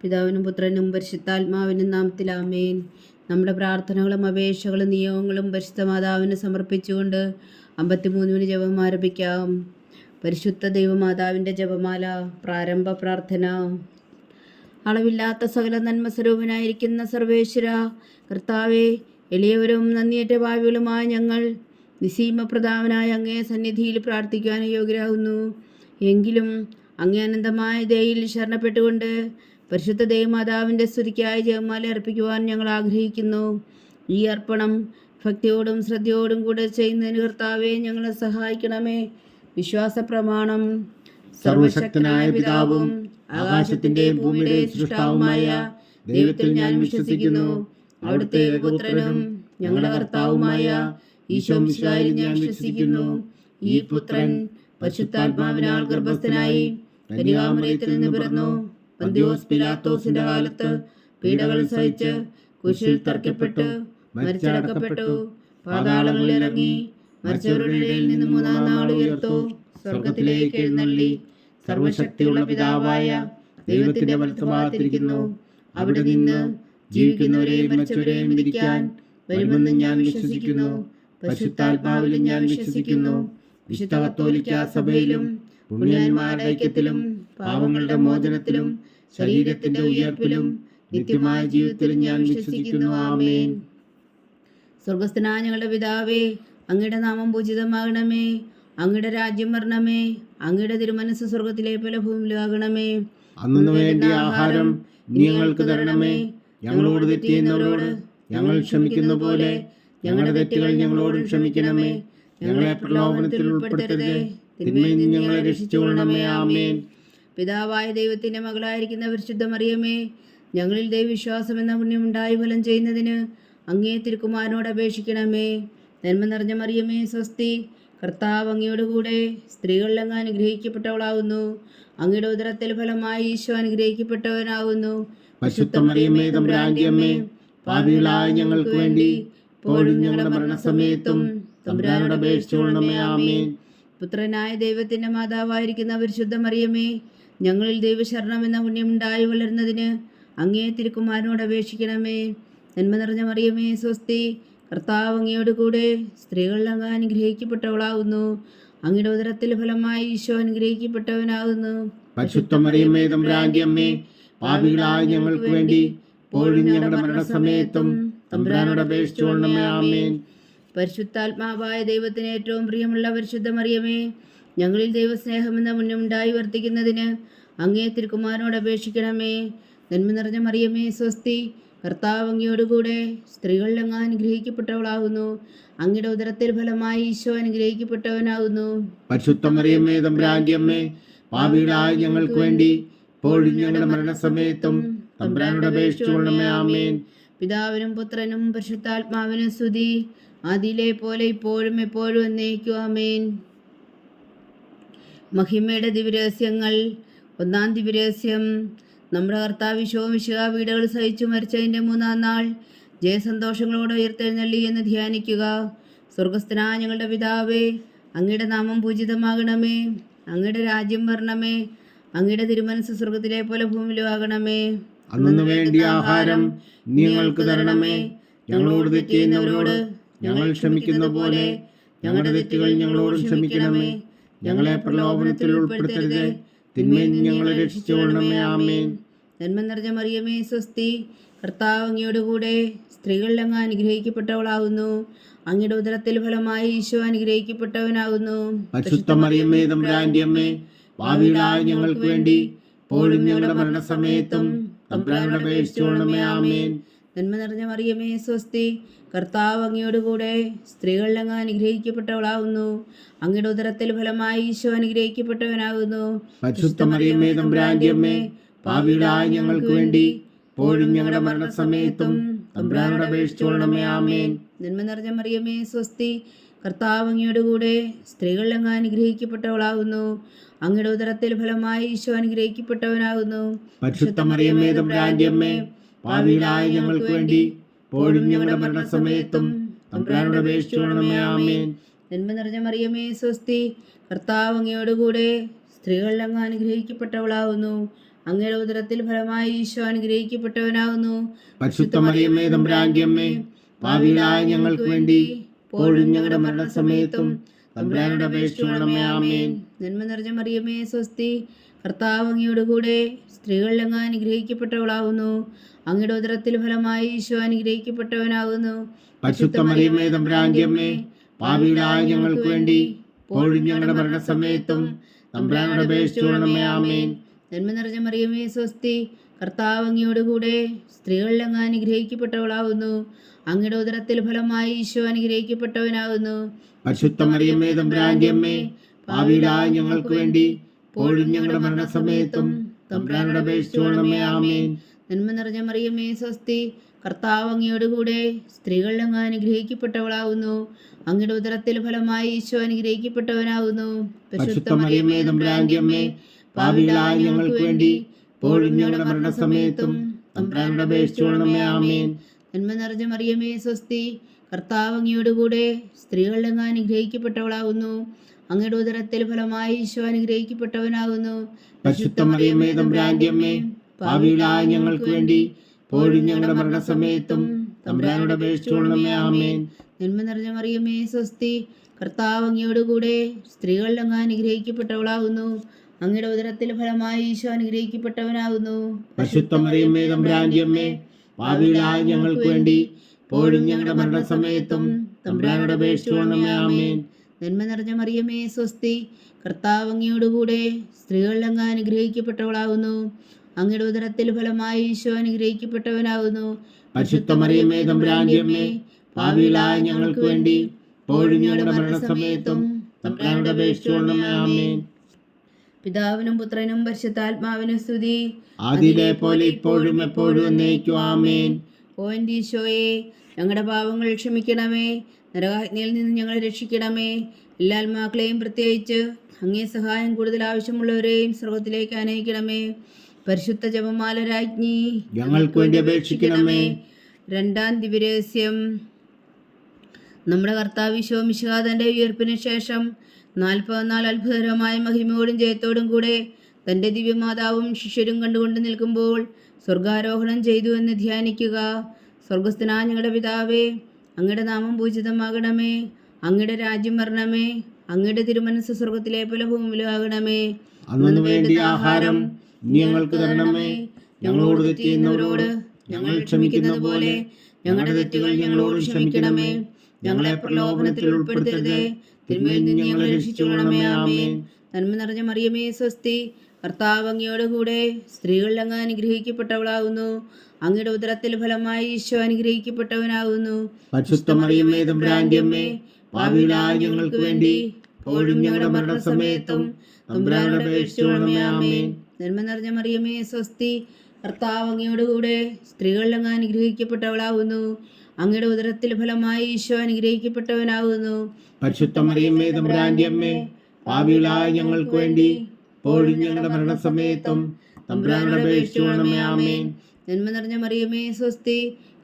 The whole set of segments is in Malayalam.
പിതാവിനും പുത്രനും പരിശുദ്ധാത്മാവിനും നാമത്തിൽ ആമേൻ. നമ്മുടെ പ്രാർത്ഥനകളും അപേക്ഷകളും നിയോഗങ്ങളും പരിശുദ്ധ മാതാവിന് സമർപ്പിച്ചുകൊണ്ട് 53 ജപം ആരംഭിക്കാം. പരിശുദ്ധ ദൈവമാതാവിൻ്റെ ജപമാല. പ്രാരംഭ പ്രാർത്ഥന. അളവില്ലാത്ത സകല നന്മ സ്വരൂപനായിരിക്കുന്ന സർവേശ്വര കർത്താവെ, എളിയവരും നന്ദിയേറ്റ ഭാവികളുമായ ഞങ്ങൾ നിസീമപ്രധാവനായ അങ്ങേ സന്നിധിയിൽ പ്രാർത്ഥിക്കുവാൻ യോഗ്യരാകുന്നു. എങ്കിലും അങ്ങേ അനന്തമായ ദയയിൽ ശരണപ്പെട്ടുകൊണ്ട് പരിശുദ്ധ ദൈവമാതാവിൻ്റെ സ്തുതിക്കായി ജപമാല അർപ്പിക്കുവാൻ ഞങ്ങൾ ആഗ്രഹിക്കുന്നു. ഈ അർപ്പണം ഭക്തിയോടും ശ്രദ്ധയോടും കൂടെ ചെയ്യുന്നതിന് കർത്താവെ ഞങ്ങളെ സഹായിക്കണമേ. വിശ്വാസ പ്രമാണം. സർവശക്തനായ പിതാവും ആകാശത്തിന്റെയും ഭൂമിയുടെയും സൃഷ്ടാവുമായ ദൈവത്തിൽ ഞാൻ വിശ്വസിക്കുന്നു. അവിടുത്തെ ഏകപുത്രനും ഞങ്ങളുടെ കർത്താവുമായ ഈശോ മിശിഹായിൽ ഞാൻ വിശ്വസിക്കുന്നു. ഈ പുത്രൻ പരിശുദ്ധാത്മാവിനാൽ ഗർഭസ്ഥനായി കന്യകാമറിയത്തിൽ നിന്ന് പിറന്നു. പന്തിയോസ് പിലാത്തോസിന്റെ കാലത്ത് പീഡകൾ സഹിച്ച് കുരിശിൽ തറയ്ക്കപ്പെട്ടു, മരിച്ചടക്കപ്പെട്ടു, പാതാളങ്ങളിൽ ഇറങ്ങി, മരിച്ചവരുടെ ഇടയിൽ നിന്ന് 3-ാം നാൾ ഉയർത്തു, സ്വർഗത്തിലേക്ക് എഴുന്നള്ളി, സർവശക്തിയുള്ള പിതാവായ ദൈവത്തിന്റെ വലത്തുഭാഗത്തിരിക്കുന്നു. അവിടെ നിന്ന് ജീവിക്കുന്നവരെയും മരിച്ചവരെയും വിധിക്കാൻ വരുമെന്ന് ഞാൻ വിശ്വസിക്കുന്നു. പരിശുദ്ധാത്മാവിലും ഞാൻ വിശ്വസിക്കുന്നു. വിശുദ്ധ കത്തോലിക്കാ സഭയിലും പുണ്യന്മാരുടെ ഐക്യത്തിലും പാപങ്ങളുടെ മോചനത്തിലും ശരീരത്തിന്റെ ഉയർപ്പിലും നിത്യമായ ജീവിതത്തിലും ഞാൻ വിശ്വസിക്കുന്നു. ആമേൻ. സ്വർഗസ്ഥനായ ഞങ്ങളുടെ പിതാവേ, അങ്ങയുടെ നാമം പൂജിതമാകണമേ. അങ്ങയുടെ രാജ്യം വരണമേ. അങ്ങയുടെ തിരുമനസ് സ്വർഗത്തിലെ പോലെ ഭൂമിയിലാകണമേ. അന്നു വേണ്ട ആഹാരം ഞങ്ങൾക്ക് തരണമേ. ഞങ്ങളോട് തെറ്റ് ചെയ്യുന്നവരോട് ഞങ്ങൾ ക്ഷമിക്കുന്ന പോലെ ഞങ്ങളുടെ തെറ്റുകൾ ഞങ്ങളോടും ക്ഷമിക്കണമേ. ഞങ്ങളെ പ്രലോഭനത്തിൽ ഉൾപ്പെടുത്തരുതേ, തിന്മയിൽ നിന്ന് ഞങ്ങളെ രക്ഷിച്ചുകൊള്ളണമേ. ആമേൻ. പിതാവായ ദൈവത്തിന്റെ മകളായിരിക്കുന്ന പരിശുദ്ധ മറിയമേ, ഞങ്ങളിൽ ദൈവവിശ്വാസം എന്ന പുണ്യമുണ്ടായി ഫലം ചെയ്യുന്നതിന് അങ്ങേ തിരുക്കുമാരനോട് അപേക്ഷിക്കണമേ. നന്മ നിറഞ്ഞ മറിയമേ, സ്വസ്തി. കർത്താവ് അങ്ങയോട് കൂടെ സ്ത്രീകളിൽ അങ്ങ് അനുഗ്രഹിക്കപ്പെട്ടവളാകുന്നു. അങ്ങയുടെ ഉദരത്തിൽ ഫലമായി ഈശോ അനുഗ്രഹിക്കപ്പെട്ടവനാകുന്നു. പരിശുദ്ധ മറിയമേ, തമ്പുരാന്റെ അമ്മേ, പാപികളായ ഞങ്ങൾക്ക് വേണ്ടി ഇപ്പോഴും ഞങ്ങളുടെ മരണസമയത്തും തമ്പുരാനോട് അപേക്ഷിച്ചുകൊള്ളണമേ. ആമേൻ. പുത്രനായ ദൈവത്തിന്റെ മാതാവായിരിക്കുന്ന പരിശുദ്ധ മറിയമേ, ഞങ്ങളിൽ ദൈവശരണം എന്ന പുണ്യമുണ്ടായി വളരുന്നതിന് അങ്ങേ തിരുക്കുമാരനോട് അപേക്ഷിക്കണമേ. നന്മ നിറഞ്ഞ മറിയമേ, സ്വസ്തി. കർത്താവ് അങ്ങയോട് കൂടെ സ്ത്രീകളിൽ അങ്ങ് അനുഗ്രഹിക്കപ്പെട്ടവളാകുന്നു. അങ്ങയുടെ ഉദരത്തിൽ ഫലമായി ഈശോ അനുഗ്രഹിക്കപ്പെട്ടവനാകുന്നു. പരിശുദ്ധ മറിയമേ, തമ്പുരാന്റെ അമ്മേ, പാപികളായ ഞങ്ങൾക്ക് വേണ്ടി ഇപ്പോഴും ഞങ്ങളുടെ മരണസമയത്തും തമ്പുരാനോട് അപേക്ഷിച്ചുകൊള്ളണമേ. ആമേൻ. പരിശുദ്ധാത്മാവായ ദൈവത്തിന് ഏറ്റവും പ്രിയമുള്ള പരിശുദ്ധ മറിയമേ, ഞങ്ങളിൽ ദൈവസ്നേഹം എന്ന പുണ്യമുണ്ടായി വർദ്ധിക്കുന്നതിന് അങ്ങേ തിരുക്കുമാരനോട് അപേക്ഷിക്കണമേ. നന്മ നിറഞ്ഞ മറിയമേ, സ്വസ്തി. കർത്താവ് അങ്ങയോടുകൂടെ സ്ത്രീകളിൽ അങ്ങ് അനുഗ്രഹിക്കപ്പെട്ടവളാകുന്നു. അങ്ങയുടെ ഉദരത്തിൽ ഫലമായി ഈശോ അനുഗ്രഹിക്കപ്പെട്ടവനാകുന്നു. പരിശുദ്ധ മറിയമേ, തമ്പുരാന്റെ അമ്മേ, പാപികളായ ഞങ്ങൾക്ക് വേണ്ടി ഇപ്പോഴും ഞങ്ങളുടെ മരണസമയത്തും തമ്പുരാനോട് അപേക്ഷിച്ചുകൊള്ളണമേ. ആമേൻ. പിതാവിനും പുത്രനും പരിശുദ്ധാത്മാവിനും സ്തുതി, ആദിയിലെ പോലെ ഇപ്പോഴും എപ്പോഴും എന്നേക്കും. ആമേൻ. മഹിമയുടെ ദിവ്യരഹസ്യങ്ങൾ. 1-ാം ദിവ്യരഹസ്യം. നമ്മുടെ കർത്താവ് ഈശോ മിശിഹാ പീഡകൾ സഹിച്ചു മരിച്ചതിൻ്റെ 3-ാം നാൾ ജയസന്തോഷങ്ങളോടെ ഉയർത്തെഴുന്നള്ളി എന്ന് ധ്യാനിക്കുക. സ്വർഗസ്ഥനായ ഞങ്ങളുടെ പിതാവേ, അങ്ങയുടെ നാമം പൂജിതമാകണമേ. അങ്ങയുടെ രാജ്യം വരണമേ. അങ്ങയുടെ തിരുമനസ് സ്വർഗത്തിലെ പോലെ ഭൂമിയിലും ആകണമേ. അന്നു വേണ്ടിയ ആഹാരം ഞങ്ങൾക്ക് തരണമേ. ഞങ്ങളോട് തെറ്റ് ചെയ്യുന്നവരോട് ഞങ്ങൾ ക്ഷമിക്കുന്ന പോലെ ഞങ്ങളുടെ തെറ്റുകൾ ഞങ്ങളോട് ക്ഷമിക്കണമേ. ഞങ്ങളെ പ്രലോഭനത്തിൽ ഉൾപ്പെടുത്തരുതേ, തിന്മയിൽ നിന്ന് ഞങ്ങളെ രക്ഷിച്ചുകൊള്ളണമേ. ആമേൻ. നന്മ നിറഞ്ഞ മറിയമേ, സ്വസ്തി. കർത്താവ് അങ്ങയോട് കൂടെ സ്ത്രീകളിൽ അങ്ങ് അനുഗ്രഹിക്കപ്പെട്ടവളാകുന്നു. അങ്ങയുടെ ഉദരത്തിൽ ഫലമായി ഈശോ അനുഗ്രഹിക്കപ്പെട്ടവനാകുന്നു. പരിശുദ്ധ മറിയമേ, തമ്പുരാന്റെ അമ്മേ, പാപികളായ ഞങ്ങൾക്ക് വേണ്ടി ഇപ്പോഴും ഞങ്ങളുടെ മരണസമയത്തും തമ്പുരാനോട് അപേക്ഷിച്ചുകൊള്ളണമേ. ആമേൻ. നന്മ നിറഞ്ഞ മറിയമേ, സ്വസ്തി. കർത്താവ് അങ്ങയോട് കൂടെ സ്ത്രീകളിൽ അങ്ങ് അനുഗ്രഹിക്കപ്പെട്ടവളാകുന്നു. അങ്ങയുടെ ഉദരത്തിൽ ഫലമായി ഈശോ അനുഗ്രഹിക്കപ്പെട്ടവനാകുന്നു. പരിശുദ്ധ മറിയമേ, തമ്പുരാന്റെ അമ്മേ, പാപികളായ ഞങ്ങൾക്ക് വേണ്ടി ഇപ്പോഴും ഞങ്ങളുടെ മരണസമയത്തും തമ്പുരാനോട് അപേക്ഷിച്ചുകൊള്ളണമേ. ആമേൻ. നന്മ നിറഞ്ഞ മറിയമേ, സ്വസ്തി. കർത്താവ് അങ്ങയോട് കൂടെ സ്ത്രീകളിൽ അങ്ങ് അനുഗ്രഹിക്കപ്പെട്ടവളാകുന്നു. അങ്ങയുടെ ഉദരത്തിൽ ഫലമായി ഈശോ അനുഗ്രഹിക്കപ്പെട്ടവനാകുന്നു. പരിശുദ്ധ മറിയമേ, തമ്പുരാന്റെ അമ്മേ, പാപികളായ ഞങ്ങൾക്ക് വേണ്ടി ഇപ്പോഴും ഞങ്ങളുടെ മരണസമയത്തും തമ്പുരാനോട് അപേക്ഷിച്ചുകൊള്ളണമേ. ആമേൻ. നന്മ നിറഞ്ഞ മറിയമേ, സ്വസ്തി. കർത്താവ് അങ്ങയോട് കൂടെ സ്ത്രീകളിൽ അങ്ങ് അനുഗ്രഹിക്കപ്പെട്ടവളാകുന്നു. അങ്ങയുടെ ഉദരത്തിൽ ഫലമായി ഈശോ അനുഗ്രഹിക്കപ്പെട്ടവനാകുന്നു. പരിശുദ്ധ മറിയമേ തമ്പുരാന്റെ അമ്മേ, പാപികളായ ഞങ്ങൾക്ക് വേണ്ടി ഇപ്പോഴും ഞങ്ങളുടെ മരണസമയത്തും തമ്പുരാനോട് അപേക്ഷിച്ചുകൊള്ളണമേ. ആമേൻ. നന്മ നിറഞ്ഞ മറിയമേ സ്വസ്തി, കർത്താവ് അങ്ങയോട് കൂടെ സ്ത്രീകളിൽ അങ്ങ് അനുഗ്രഹിക്കപ്പെട്ടവളാകുന്നു. അങ്ങയുടെ ഉദരത്തിൽ ഫലമായി ഈശോ അനുഗ്രഹിക്കപ്പെട്ടവനാകുന്നു. പരിശുദ്ധ മറിയമേ തമ്പുരാന്റെ അമ്മേ, പാപികളായ ഞങ്ങൾക്ക് വേണ്ടി ഇപ്പോഴും ഞങ്ങളുടെ മരണസമയത്തും തമ്പുരാനോട് അപേക്ഷിച്ചുകൊള്ളണമേ. ആമേൻ. നന്മ നിറഞ്ഞ മറിയമേ സ്വസ്തി, കർത്താവ് അങ്ങയോട് കൂടെ സ്ത്രീകളിൽ അങ്ങ് അനുഗ്രഹിക്കപ്പെട്ടവളാകുന്നു. അങ്ങയുടെ ഉദരത്തിൽ ഫലമായി ഈശോ അനുഗ്രഹിക്കപ്പെട്ടവനാകുന്നു. പരിശുദ്ധ മറിയമേ തമ്പുരാന്റെ അമ്മേ, പാപികളായ ഞങ്ങൾക്ക് വേണ്ടി ഇപ്പോഴും ഞങ്ങളുടെ മരണസമയത്തും തമ്പുരാനോട് അപേക്ഷിച്ചുകൊള്ളണമേ. ആമേൻ. നന്മ നിറഞ്ഞ മറിയമേ സ്വസ്തി, കർത്താവ് അങ്ങയോട് കൂടെ സ്ത്രീകളിൽ അങ്ങ് അനുഗ്രഹിക്കപ്പെട്ടവളാകുന്നു. അങ്ങയുടെ ഉദരത്തിൽ ഫലമായി ഈശോ അനുഗ്രഹിക്കപ്പെട്ടവനാകുന്നു. പരിശുദ്ധ മറിയമേ തമ്പുരാന്റെ അമ്മേ, പാപികളായ ഞങ്ങൾക്ക് വേണ്ടി ഇപ്പോഴും ഞങ്ങളുടെ മരണസമയത്തും തമ്പുരാനോട് അപേക്ഷിച്ചുകൊള്ളണമേ. ആമേൻ. നന്മ നിറഞ്ഞ മറിയമേ സ്വസ്തി, കർത്താവ് അങ്ങയോട് കൂടെ സ്ത്രീകളിൽ അങ്ങ് അനുഗ്രഹിക്കപ്പെട്ടവളാകുന്നു. അങ്ങയുടെ ഉദരത്തിൽ ഫലമായി ഈശോ അനുഗ്രഹിക്കപ്പെട്ടവനാകുന്നു. പരിശുദ്ധ മറിയമേ തമ്പുരാന്റെ അമ്മേ, പാപികളായ ഞങ്ങൾക്ക് വേണ്ടി ഇപ്പോഴും ഞങ്ങളുടെ മരണസമയത്തും തമ്പുരാനോട് അപേക്ഷിച്ചുകൊള്ളണമേ. ആമേൻ. നന്മ നിറഞ്ഞ മറിയമേ സ്വസ്തി, കർത്താവ് അങ്ങയോട് കൂടെ സ്ത്രീകളിൽ അങ്ങ് അനുഗ്രഹിക്കപ്പെട്ടവളാകുന്നു. അങ്ങയുടെ ഉദരത്തിൽ ഫലമായി ഈശോ അനുഗ്രഹിക്കപ്പെട്ടവനാകുന്നു. പരിശുദ്ധ മറിയമേ തമ്പുരാന്റെ അമ്മേ, പാപികളായ ഞങ്ങൾക്ക് വേണ്ടി ഇപ്പോഴും ഞങ്ങളുടെ മരണസമയത്തും തമ്പുരാനോട് അപേക്ഷിച്ചുകൊള്ളണമേ. ആമേൻ. നന്മ നിറഞ്ഞ മറിയമേ സ്വസ്തി, കർത്താവ് അങ്ങയോട് കൂടെ സ്ത്രീകളിൽ അങ്ങ് അനുഗ്രഹിക്കപ്പെട്ടവളാകുന്നു. അങ്ങയുടെ ഉദരത്തിൽ ഫലമായി ഈശോ അനുഗ്രഹിക്കപ്പെട്ടവനാകുന്നു. പരിശുദ്ധ മറിയമേ തമ്പുരാന്റെ അമ്മേ, പാപികളായ ഞങ്ങൾക്ക് വേണ്ടി ഇപ്പോഴും ഞങ്ങളുടെ മരണസമയത്തും തമ്പുരാനോട് അപേക്ഷിച്ചുകൊള്ളണമേ. ആമേൻ. പിതാവിനും പുത്രനും പരിശുദ്ധാത്മാവിനും സ്തുതി, ആദിയിലെ പോലെ ഇപ്പോഴും എപ്പോഴും എന്നേക്കും. ആമേൻ. ഓ എൻ്റെ ഈശോയെ, ഞങ്ങളുടെ പാപങ്ങൾ ക്ഷമിക്കണമേ, നരകാഗ്നിയിൽ നിന്ന് ഞങ്ങളെ രക്ഷിക്കണമേ. എല്ലാ ആത്മാക്കളെയും പ്രത്യേകിച്ച് അങ്ങേ സഹായം കൂടുതൽ ആവശ്യമുള്ളവരെയും സ്വർഗത്തിലേക്ക് അനയിക്കണമേ. പരിശുദ്ധ ജപമാല രാജ്ഞി, ഞങ്ങൾക്ക് വേണ്ടി അപേക്ഷിക്കണമേ. രണ്ടാം ദിവ്യരഹസ്യം. നമ്മുടെ കർത്താവ് ഈശോ മിശിഹാ തൻ്റെ ഉയർപ്പിന് ശേഷം 44 അത്ഭുതകരമായ മഹിമയോടും ജയത്തോടും കൂടെ തൻ്റെ ദിവ്യമാതാവും ശിഷ്യരും കണ്ടുകൊണ്ട് നിൽക്കുമ്പോൾ സ്വർഗാരോഹണം ചെയ്തു എന്ന് ധ്യാനിക്കുക. സ്വർഗസ്ഥനായ ഞങ്ങളുടെ പിതാവേ, അങ്ങയുടെ നാമം പൂജിതമാകണമേ. അങ്ങയുടെ രാജ്യം വരണമേ. അങ്ങയുടെ തിരുമനസ്സ് സ്വർഗത്തിലെ പോലെ ഭൂമിയിലും ആകണമേ. അന്നു വേണ്ടിയ ആഹാരം ഞങ്ങൾക്ക് തരണമേ. ഞങ്ങളോട് തെറ്റ് ചെയ്യുന്നവരോട് ഞങ്ങൾ ക്ഷമിക്കുന്നത് പോലെ ഞങ്ങളുടെ തെറ്റുകൾ ഞങ്ങളോട് ക്ഷമിക്കണമേ. ഞങ്ങളെ പ്രലോഭനത്തിൽ ഉൾപ്പെടുത്തരുതേ, തിന്മയിൽ നിന്ന് ഞങ്ങളെ രക്ഷിച്ചുകൊള്ളണമേ. ആമേൻ. നന്മ നിറഞ്ഞ മറിയമേ സ്വസ്തി, കർത്താവ് അങ്ങയോട് കൂടെ സ്ത്രീകളിൽ അങ്ങ് അനുഗ്രഹിക്കപ്പെട്ടവളാകുന്നു. അങ്ങയുടെ ഉദരത്തിൽ ഫലമായി ഈശോ അനുഗ്രഹിക്കപ്പെട്ടവനാകുന്നു. പരിശുദ്ധ മറിയമേ തമ്പുരാന്റെ അമ്മേ, പാപികളായ ഞങ്ങൾക്ക് വേണ്ടി ഇപ്പോഴും ഞങ്ങളുടെ മരണസമയത്തും തമ്പുരാനോട് അപേക്ഷിച്ചുകൊള്ളണമേ. ആമേൻ. നന്മ നിറഞ്ഞ മറിയമേ സ്വസ്തി, കർത്താവ് അങ്ങയോട് കൂടെ സ്ത്രീകളിൽ അങ്ങ് അനുഗ്രഹിക്കപ്പെട്ടവളാകുന്നു. അങ്ങയുടെ ഉദരത്തിൽ ഫലമായി ഈശോ അനുഗ്രഹിക്കപ്പെട്ടവനാകുന്നു. പരിശുദ്ധ മറിയമേ തമ്പുരാന്റെ അമ്മേ, പാപികളായ ഞങ്ങൾക്ക് വേണ്ടി ഇപ്പോഴും ഞങ്ങളുടെ മരണസമയത്തും തമ്പുരാനോട് അപേക്ഷിച്ചുകൊള്ളണമേ. ആമേൻ. നന്മ നിറഞ്ഞ മറിയമേ സ്വസ്തി,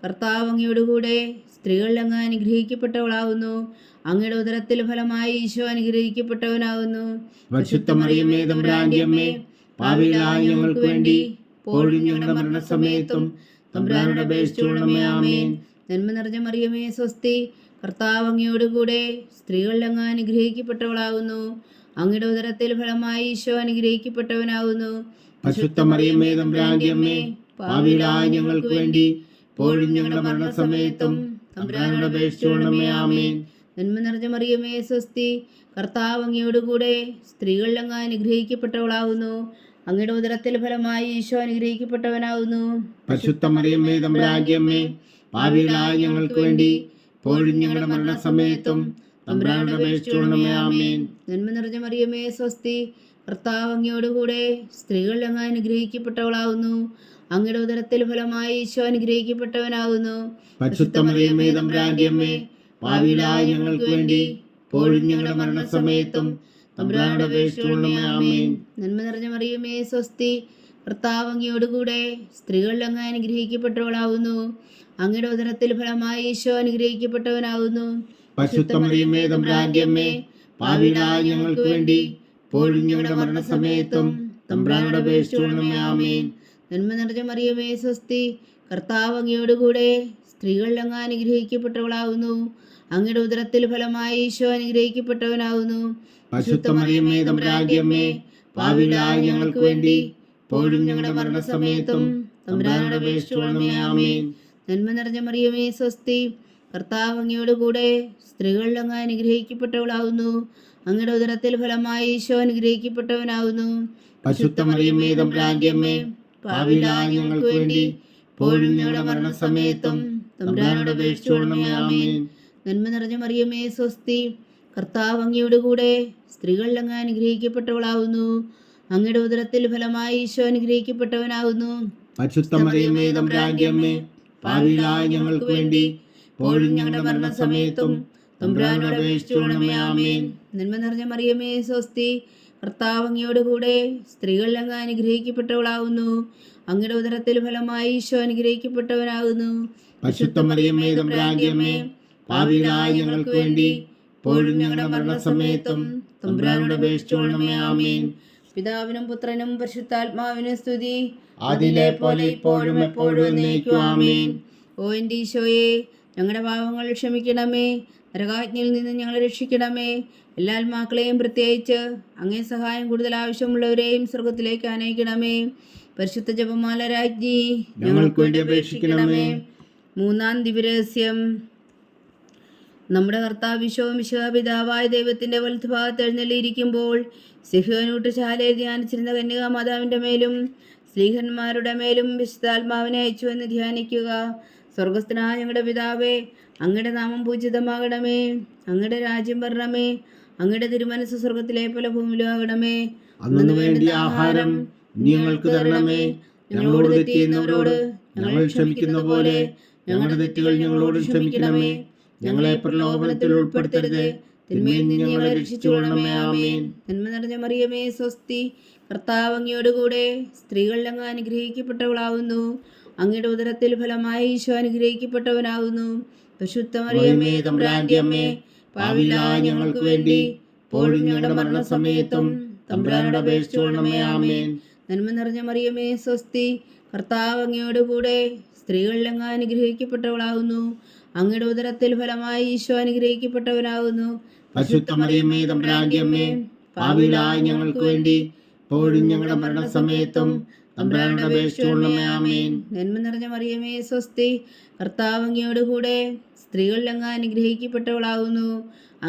കർത്താവ് അങ്ങയോട് കൂടെ സ്ത്രീകളിൽ അങ്ങ് അനുഗ്രഹിക്കപ്പെട്ടവളാകുന്നു. അങ്ങയുടെ ഉദരത്തിൽ ഫലമായി ഈശോ അനുഗ്രഹിക്കപ്പെട്ടവനാകുന്നു. പരിശുദ്ധ മറിയമേ തമ്പുരാന്റെ അമ്മേ, പാപികളായ ഞങ്ങൾക്ക് വേണ്ടി ഇപ്പോഴും ഞങ്ങളുടെ മരണസമയത്തും തമ്പുരാനോട് അപേക്ഷിച്ചുകൊള്ളണമേ. ആമേൻ. നന്മ നിറഞ്ഞ മറിയമേ സ്വസ്തി, കർത്താവ് അങ്ങയോട് കൂടെ സ്ത്രീകളിൽ അങ്ങ് അനുഗ്രഹിക്കപ്പെട്ടവളാകുന്നു. അങ്ങയുടെ ഉദരത്തിൽ ഫലമായി ഈശോ അനുഗ്രഹിക്കപ്പെട്ടവനാകുന്നു. പരിശുദ്ധ മറിയമേ തമ്പുരാന്റെ അമ്മേ, പാപികളായ ഞങ്ങൾക്ക് വേണ്ടി ഇപ്പോഴും ഞങ്ങളുടെ മരണസമയത്തും തമ്പുരാനോട് അപേക്ഷിച്ചുകൊള്ളണമേ. ആമേൻ. നന്മ നിറഞ്ഞ മറിയമേ സ്വസ്തി, കർത്താവ് അങ്ങയോട് കൂടെ സ്ത്രീകളിൽ അങ്ങ് അനുഗ്രഹിക്കപ്പെട്ടവളാകുന്നു. അങ്ങയുടെ ഉദരത്തിൽ ഫലമായി ഈശോ അനുഗ്രഹിക്കപ്പെട്ടവനാകുന്നു. പരിശുദ്ധ മറിയമേ തമ്പുരാന്റെ അമ്മേ, പാപികളായ ഞങ്ങൾക്ക് വേണ്ടി ഇപ്പോഴും ഞങ്ങളുടെ മരണസമയത്തും തമ്പുരാനോട് അപേക്ഷിച്ചുകൊള്ളണമേ. ആമേൻ. നന്മ നിറഞ്ഞ മറിയമേ സ്വസ്തി, കർത്താവ് അങ്ങയോട് കൂടെ സ്ത്രീകളിൽ അങ്ങ് അനുഗ്രഹിക്കപ്പെട്ടവളാകുന്നു. അങ്ങയുടെ ഉദരത്തിൽ ഫലമായി ഈശോ അനുഗ്രഹിക്കപ്പെട്ടവനാകുന്നു. പരിശുദ്ധ മറിയമേ തമ്പുരാന്റെ അമ്മേ, പാപികളായ ഞങ്ങൾക്ക് വേണ്ടി ഇപ്പോഴും ഞങ്ങളുടെ മരണസമയത്തും തമ്പുരാനോട് അപേക്ഷിച്ചുകൊള്ളണമേ. ആമേൻ. നന്മ നിറഞ്ഞ മറിയമേ സ്വസ്തി, കർത്താവ് അങ്ങയോട് കൂടെ സ്ത്രീകളിൽ അങ്ങ് അനുഗ്രഹിക്കപ്പെട്ടവളാകുന്നു. അങ്ങയുടെ ഉദരത്തിൽ ഫലമായി ഈശോ അനുഗ്രഹിക്കപ്പെട്ടവനാകുന്നു. പരിശുദ്ധ മറിയമേ തമ്പുരാന്റെ അമ്മേ, പാപികളായ ഞങ്ങൾക്ക് വേണ്ടി ഇപ്പോഴും ഞങ്ങളുടെ മരണസമയത്തും തമ്പുരാനോട് അപേക്ഷിച്ചുകൊള്ളണമേ. ആമേൻ. നന്മ നിറഞ്ഞ മറിയമേ സ്വസ്തി, കർത്താവ് അങ്ങയോടുകൂടെ സ്ത്രീകളിൽ അങ്ങ് അനുഗ്രഹിക്കപ്പെട്ടവളാകുന്നു. അങ്ങയുടെ ഉദരത്തിൽ ഫലമായി ഈശോ അനുഗ്രഹിക്കപ്പെട്ടവനാകുന്നു. പരിശുദ്ധ മറിയമേ തമ്പുരാന്റെ അമ്മേ, പാപികളായ ഞങ്ങൾക്ക് വേണ്ടി ഇപ്പോഴും ഞങ്ങളുടെ മരണസമയത്തും തമ്പുരാനോട് അപേക്ഷിച്ചുകൊള്ളണമേ. ആമേൻ. നന്മ നിറഞ്ഞ മറിയമേ സ്വസ്തി, കർത്താവ് അങ്ങയോടുകൂടെ സ്ത്രീകളിൽ അങ്ങ് അനുഗ്രഹിക്കപ്പെട്ടവളാകുന്നു. അങ്ങയുടെ ഉദരത്തിൽ ഫലമായി ഈശോ അനുഗ്രഹിക്കപ്പെട്ടവനാകുന്നു. പരിശുദ്ധ മറിയമേ തമ്പുരാന്റെ അമ്മേ, പാപികളായ ഞങ്ങൾക്ക് വേണ്ടി ഇപ്പോഴും ഞങ്ങളുടെ മരണസമയത്തും തമ്പുരാനോട് അപേക്ഷിച്ചുകൊള്ളണമേ. ആമേൻ. നന്മ നിറഞ്ഞ മറിയമേ സ്വസ്തി, കർത്താവ് അങ്ങയോടുകൂടെ സ്ത്രീകളിൽ അങ്ങ് അനുഗ്രഹിക്കപ്പെട്ടവളാകുന്നു. അങ്ങയുടെ ഉദരത്തിൽ ഫലമായി ഈശോ അനുഗ്രഹിക്കപ്പെട്ടവനാകുന്നു. പരിശുദ്ധ മറിയമേ തമ്പുരാന്റെ അമ്മേ, പാപികളായ ഞങ്ങൾക്ക് വേണ്ടി ഇപ്പോഴും ഞങ്ങളുടെ മരണസമയത്തും തമ്പുരാനോട് അപേക്ഷിച്ചുകൊള്ളണമേ. ആമേൻ. നന്മ നിറഞ്ഞ മറിയമേ സ്വസ്തി, കർത്താവ് അങ്ങയോടുകൂടെ സ്ത്രീകളിൽ അങ്ങ് അനുഗ്രഹിക്കപ്പെട്ടവളാകുന്നു. അങ്ങയുടെ ഉദരത്തിൽ ഫലമായി ഈശോ അനുഗ്രഹിക്കപ്പെട്ടവനാകുന്നു. പരിശുദ്ധ മറിയമേ തമ്പുരാന്റെ അമ്മേ, പാപികളായ ഞങ്ങൾക്ക് വേണ്ടി ഇപ്പോഴും ഞങ്ങളുടെ മരണസമയത്തും തമ്പുരാനോട് അപേക്ഷിച്ചുകൊള്ളണമേ. ആമേൻ. പിതാവിനും പുത്രനും പരിശുദ്ധാത്മാവിനും സ്തുതി, അതിലെ പോലെ ഇപ്പോഴും എപ്പോഴും എന്നേക്കും. ആമേൻ. ഓ എൻ്റെ ഈശോയെ, ഞങ്ങളുടെ പാപങ്ങൾ ക്ഷമിക്കണമേ. നരകാജ്ഞയിൽ നിന്ന് ഞങ്ങളെ രക്ഷിക്കണമേ. എല്ലാ ആത്മാക്കളെയും പ്രത്യേകിച്ച് അങ്ങേ സഹായം കൂടുതൽ ആവശ്യമുള്ളവരെയും സ്വർഗത്തിലേക്ക് അനയിക്കണമേ. പരിശുദ്ധ ജപമാല രാജ്ഞി ഞങ്ങൾക്ക് വേണ്ടി അപേക്ഷിക്കണമേ. മൂന്നാം ദിവ്യരഹസ്യം. നമ്മുടെ കർത്താവ് ഈശോ പിതാവായ ദൈവത്തിന്റെ വലത്തുഭാഗത്ത് എഴുന്നള്ളിയിരിക്കുമ്പോൾ സിഹ്യോനൂട്ട് ശാലയിൽ ധ്യാനിച്ചിരുന്ന കന്യകാമാതാവിന്റെ മേലും സ്ലീഹന്മാരുടെ മേലും വിശുദ്ധാത്മാവിനെ അയച്ചുവെന്ന് ധ്യാനിക്കുക. സ്വർഗസ്ഥനായ ഞങ്ങളുടെ പിതാവേ, അങ്ങയുടെ നാമം പൂജിതമാകണമേ. അങ്ങയുടെ രാജ്യം വരണമേ. അങ്ങയുടെ തിരുമനസ് സ്വർഗത്തിലെ പോലെ ഭൂമിയിലാകണമേ. അന്നു വേണ്ടിയ ആഹാരം ഞങ്ങൾക്ക് തരണമേ. ഞങ്ങളോട് തെറ്റ് ചെയ്യുന്നവരോട് ഞങ്ങൾ ക്ഷമിക്കുന്ന പോലെ ഞങ്ങളുടെ തെറ്റുകൾ ഞങ്ങളോട് ക്ഷമിക്കണമേ. ഞങ്ങളെ പ്രലോഭനത്തിൽ ഉൾപ്പെടുത്തരുത്, തിന്മയിൽ നിന്ന് ഞങ്ങളെ രക്ഷിച്ചുകൊള്ളണമേ. ആമേൻ. നന്മ നിറഞ്ഞ മറിയമേ സ്വസ്തി, കർത്താവ് അങ്ങയോടുകൂടെ സ്ത്രീകളിൽ അങ്ങ് അനുഗ്രഹിക്കപ്പെട്ടവളാകുന്നു. അങ്ങയുടെ ഉദരത്തിൽ ഫലമായി ഈശോ അനുഗ്രഹിക്കപ്പെട്ടവനാകുന്നു. പരിശുദ്ധ മറിയമേ തമ്പുരാന്റെ അമ്മേ, പാപികളായ ഞങ്ങൾക്ക് വേണ്ടി ഇപ്പോഴും ഞങ്ങളുടെ മരണസമയത്തും തമ്പുരാനോട് അപേക്ഷിച്ചുകൊള്ളണമേ. ആമേൻ. നന്മ നിറഞ്ഞ മറിയമേ സ്വസ്തി, കർത്താവ് അങ്ങയോടുകൂടെ സ്ത്രീകളിൽ അങ്ങ് അനുഗ്രഹിക്കപ്പെട്ടവളാകുന്നു. അങ്ങയുടെ ഉദരത്തിൽ ഫലമായി ഈശോ അനുഗ്രഹിക്കപ്പെട്ടവനാകുന്നു. പരിശുദ്ധ മറിയമേ തമ്പുരാന്റെ അമ്മേ, പാപികളായ ഞങ്ങൾക്ക് വേണ്ടി ഇപ്പോഴും ഞങ്ങളുടെ മരണസമയത്തും തമ്പുരാനോട് അപേക്ഷിച്ചുകൊള്ളണമേ. ആമേൻ. നന്മ നിറഞ്ഞ മറിയമേ സ്വസ്തി, കർത്താവ് അങ്ങയോടുകൂടെ സ്ത്രീകളിൽ അങ്ങ് അനുഗ്രഹിക്കപ്പെട്ടവളാകുന്നു.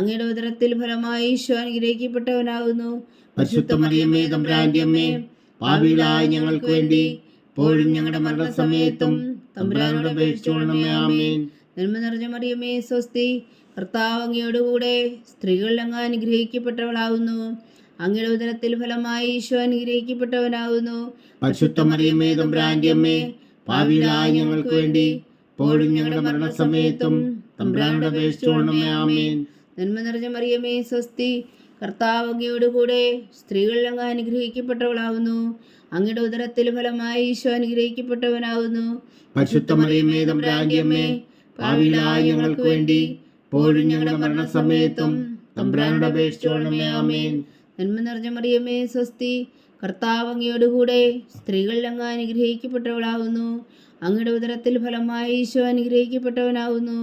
അങ്ങയുടെ ഉദരത്തിൽ ഫലമായി ഈശോ അനുഗ്രഹിക്കപ്പെട്ടവനാകുന്നു. പരിശുദ്ധ മറിയമേ തമ്പുരാന്റെ അമ്മേ, പാപികളായ ഞങ്ങൾക്ക് വേണ്ടി ഇപ്പോഴും ഞങ്ങളുടെ മരണസമയത്തും തമ്പുരാനോട് അപേക്ഷിച്ചുകൊള്ളണമേ. ആമേൻ. നന്മ നിറഞ്ഞ മറിയമേ സ്വസ്തി, കർത്താവ് അങ്ങയോടുകൂടെ സ്ത്രീകളിൽ അങ്ങ് അനുഗ്രഹിക്കപ്പെട്ടവളാകുന്നു. അങ്ങയുടെ ഉദരത്തിൽ ഫലമായി ഈശോ അനുഗ്രഹിക്കപ്പെട്ടവനാകുന്നു. പരിശുദ്ധ മറിയമേ തമ്പുരാന്റെ അമ്മേ, പാപികളായ ഞങ്ങൾക്ക് വേണ്ടി ഇപ്പോഴും ഞങ്ങളുടെ മരണസമയത്തും തമ്പുരാനോട് അപേക്ഷിച്ചുകൊള്ളണമേ. ആമേൻ. നന്മ നിറഞ്ഞ മറിയമേ സ്വസ്തി, കർത്താവ് അങ്ങയോടുകൂടെ സ്ത്രീകളിൽ അങ്ങ് അനുഗ്രഹിക്കപ്പെട്ടവളാകുന്നു. അങ്ങയുടെ ഉദരത്തിൽ ഫലമായി ഈശോ അനുഗ്രഹിക്കപ്പെട്ടവനാകുന്നു. പരിശുദ്ധ മറിയമേ തമ്പുരാന്റെ അമ്മേ, പാപികളായ ഞങ്ങൾക്ക് വേണ്ടി ഇപ്പോഴും ഞങ്ങളുടെ മരണസമയത്തും തമ്പുരാനോട് അപേക്ഷിച്ചുകൊള്ളണമേ. ആമേൻ. നന്മ നിറഞ്ഞ മറിയമേ സ്വസ്തി, കർത്താവ് അങ്ങയോടുകൂടെ സ്ത്രീകളിൽ അങ്ങ് അനുഗ്രഹിക്കപ്പെട്ടവളാകുന്നു. അങ്ങയുടെ ഉദരത്തിൽ ഫലമായി ഈശോ അനുഗ്രഹിക്കപ്പെട്ടവനാകുന്നു.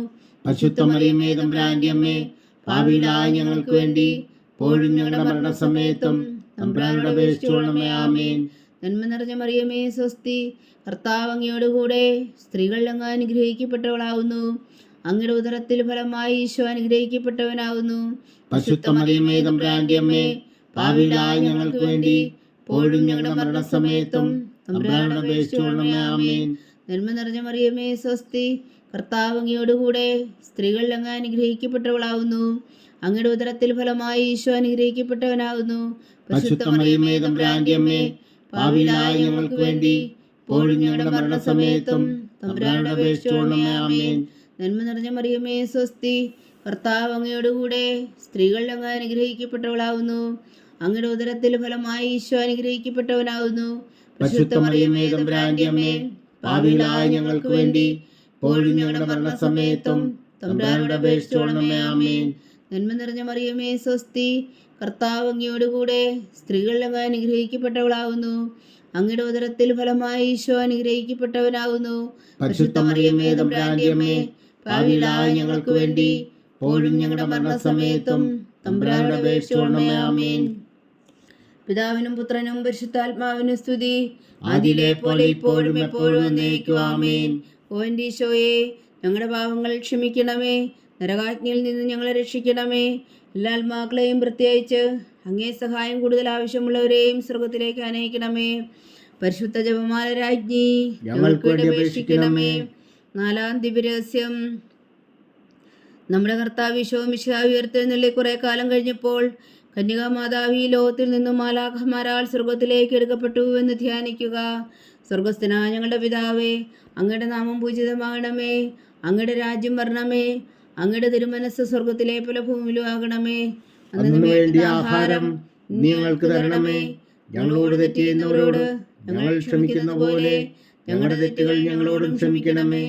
പരിശുദ്ധ മറിയമേ തമ്പുരാന്റെ അമ്മേ, പാപികളായ ഞങ്ങൾക്ക് വേണ്ടി ഇപ്പോഴും ഞങ്ങളുടെ മരണസമയത്തും തമ്പുരാനോട് അപേക്ഷിച്ചുകൊള്ളണമേ. ആമേൻ. നന്മ നിറഞ്ഞ മറിയമേ സ്വസ്തി, കർത്താവ് അങ്ങയോടുകൂടെ സ്ത്രീകളിൽ അങ്ങ് അനുഗ്രഹിക്കപ്പെട്ടവളാകുന്നു. അങ്ങയുടെ ഉദരത്തിൽ ഫലമായി ഈശോ അനുഗ്രഹിക്കപ്പെട്ടവനാകുന്നു. പരിശുദ്ധ മറിയമേ തമ്പുരാന്റെ അമ്മേ, പാപികളായ ഞങ്ങൾക്ക് വേണ്ടി ഇപ്പോഴും ഞങ്ങളുടെ മരണസമയത്തും തമ്പുരാനോട് അപേക്ഷിച്ചുകൊള്ളണമേ. ആമേൻ. നന്മ നിറഞ്ഞ മറിയമേ സ്വസ്തി, കർത്താവ് അങ്ങയോടുകൂടെ സ്ത്രീകളിൽ അങ്ങ് അനുഗ്രഹിക്കപ്പെട്ടവളാകുന്നു. അങ്ങയുടെ ഉദരത്തിൽ ഫലമായി ഈശോ അനുഗ്രഹിക്കപ്പെട്ടവനാകുന്നു. പരിശുദ്ധ മറിയമേ തമ്പുരാന്റെ അമ്മേ, പാപികളായ ഞങ്ങൾക്ക് വേണ്ടി ഇപ്പോഴും ഞങ്ങളുടെ മരണസമയത്തും തമ്പുരാനോട് അപേക്ഷിച്ചുകൊള്ളണമേ. ആമേൻ. നന്മ നിറഞ്ഞ മറിയമേ സ്വസ്തി, കർത്താവ് അങ്ങയോടുകൂടെ സ്ത്രീകളിൽ അങ്ങ് അനുഗ്രഹിക്കപ്പെട്ടവളാകുന്നു. അങ്ങയുടെ ഉദരത്തിൽ ഫലമായി ഈശോ അനുഗ്രഹിക്കപ്പെട്ടവനാകുന്നു. പരിശുദ്ധ മറിയമേ തമ്പുരാന്റെ അമ്മേ, പാപികളായ ഞങ്ങൾക്ക് വേണ്ടി ഇപ്പോഴും ഞങ്ങളുടെ മരണസമയത്തും തമ്പുരാനോട് അപേക്ഷിച്ചുകൊള്ളണമേ. ആമേൻ. നന്മ നിറഞ്ഞ മറിയമേ സ്വസ്തി, കർത്താവ് അങ്ങയോടുകൂടെ സ്ത്രീകളിൽ അങ്ങ് അനുഗ്രഹിക്കപ്പെട്ടവളാകുന്നു. അങ്ങയുടെ ഉദരത്തിൽ ഫലമായി ഈശോ അനുഗ്രഹിക്കപ്പെട്ടവനാകുന്നു. പരിശുദ്ധ മറിയമേ തമ്പുരാന്റെ അമ്മേ, പാപികളായ ഞങ്ങൾക്ക് വേണ്ടി ഇപ്പോഴും ഞങ്ങളുടെ മരണസമയത്തും തമ്പുരാനോട് അപേക്ഷിച്ചുകൊള്ളണമേ. ആമേൻ. പിതാവിനും പുത്രനും പരിശുദ്ധാത്മാവിനും സ്തുതി, അതിലെ പോലെ ഇപ്പോഴും എപ്പോഴും എന്നേക്കും. ആമേൻ. ഓ എൻ്റെ ഈശോയെ, ഞങ്ങളുടെ പാപങ്ങൾ ക്ഷമിക്കണമേ, നരകാജ്ഞയിൽ നിന്ന് ഞങ്ങളെ രക്ഷിക്കണമേ. എല്ലാ ആത്മാക്കളെയും പ്രത്യേകിച്ച് അങ്ങേ സഹായം കൂടുതൽ ആവശ്യമുള്ളവരെയും സ്വർഗത്തിലേക്ക് അനയിക്കണമേ. പരിശുദ്ധ ജപമാല രാജ്ഞി, ഞങ്ങൾക്ക് വേണ്ടി അപേക്ഷിക്കണമേ. നാലാം ദിവ്യരഹസ്യം. നമ്മുടെ കർത്താവ് ഈശോ മിശിഹായി ഉയർത്തെഴുന്നള്ളി കുറെ കാലം കഴിഞ്ഞപ്പോൾ കന്യകാമാതാവ് ഈ ലോകത്തിൽ നിന്നും മാലാഖമാരാൽ സ്വർഗത്തിലേക്ക് എടുക്കപ്പെട്ടു എന്ന് ധ്യാനിക്കുക. സ്വർഗസ്ഥനായ ഞങ്ങളുടെ പിതാവേ, അങ്ങയുടെ നാമം പൂജിതമാകണമേ, അങ്ങയുടെ രാജ്യം വരണമേ, അങ്ങയുടെ തിരുമനസ് സ്വർഗത്തിലെ പോലെ ഭൂമിയിലും ആകണമേ. അന്നു വേണ്ടിയ ആഹാരം നീ ഞങ്ങൾക്ക് തരണമേ. ഞങ്ങളോട് തെറ്റ് ചെയ്യുന്നവരോട് ഞങ്ങൾ ക്ഷമിക്കുന്ന പോലെ ഞങ്ങളുടെ തെറ്റുകൾ ഞങ്ങളോടും ക്ഷമിക്കണമേ.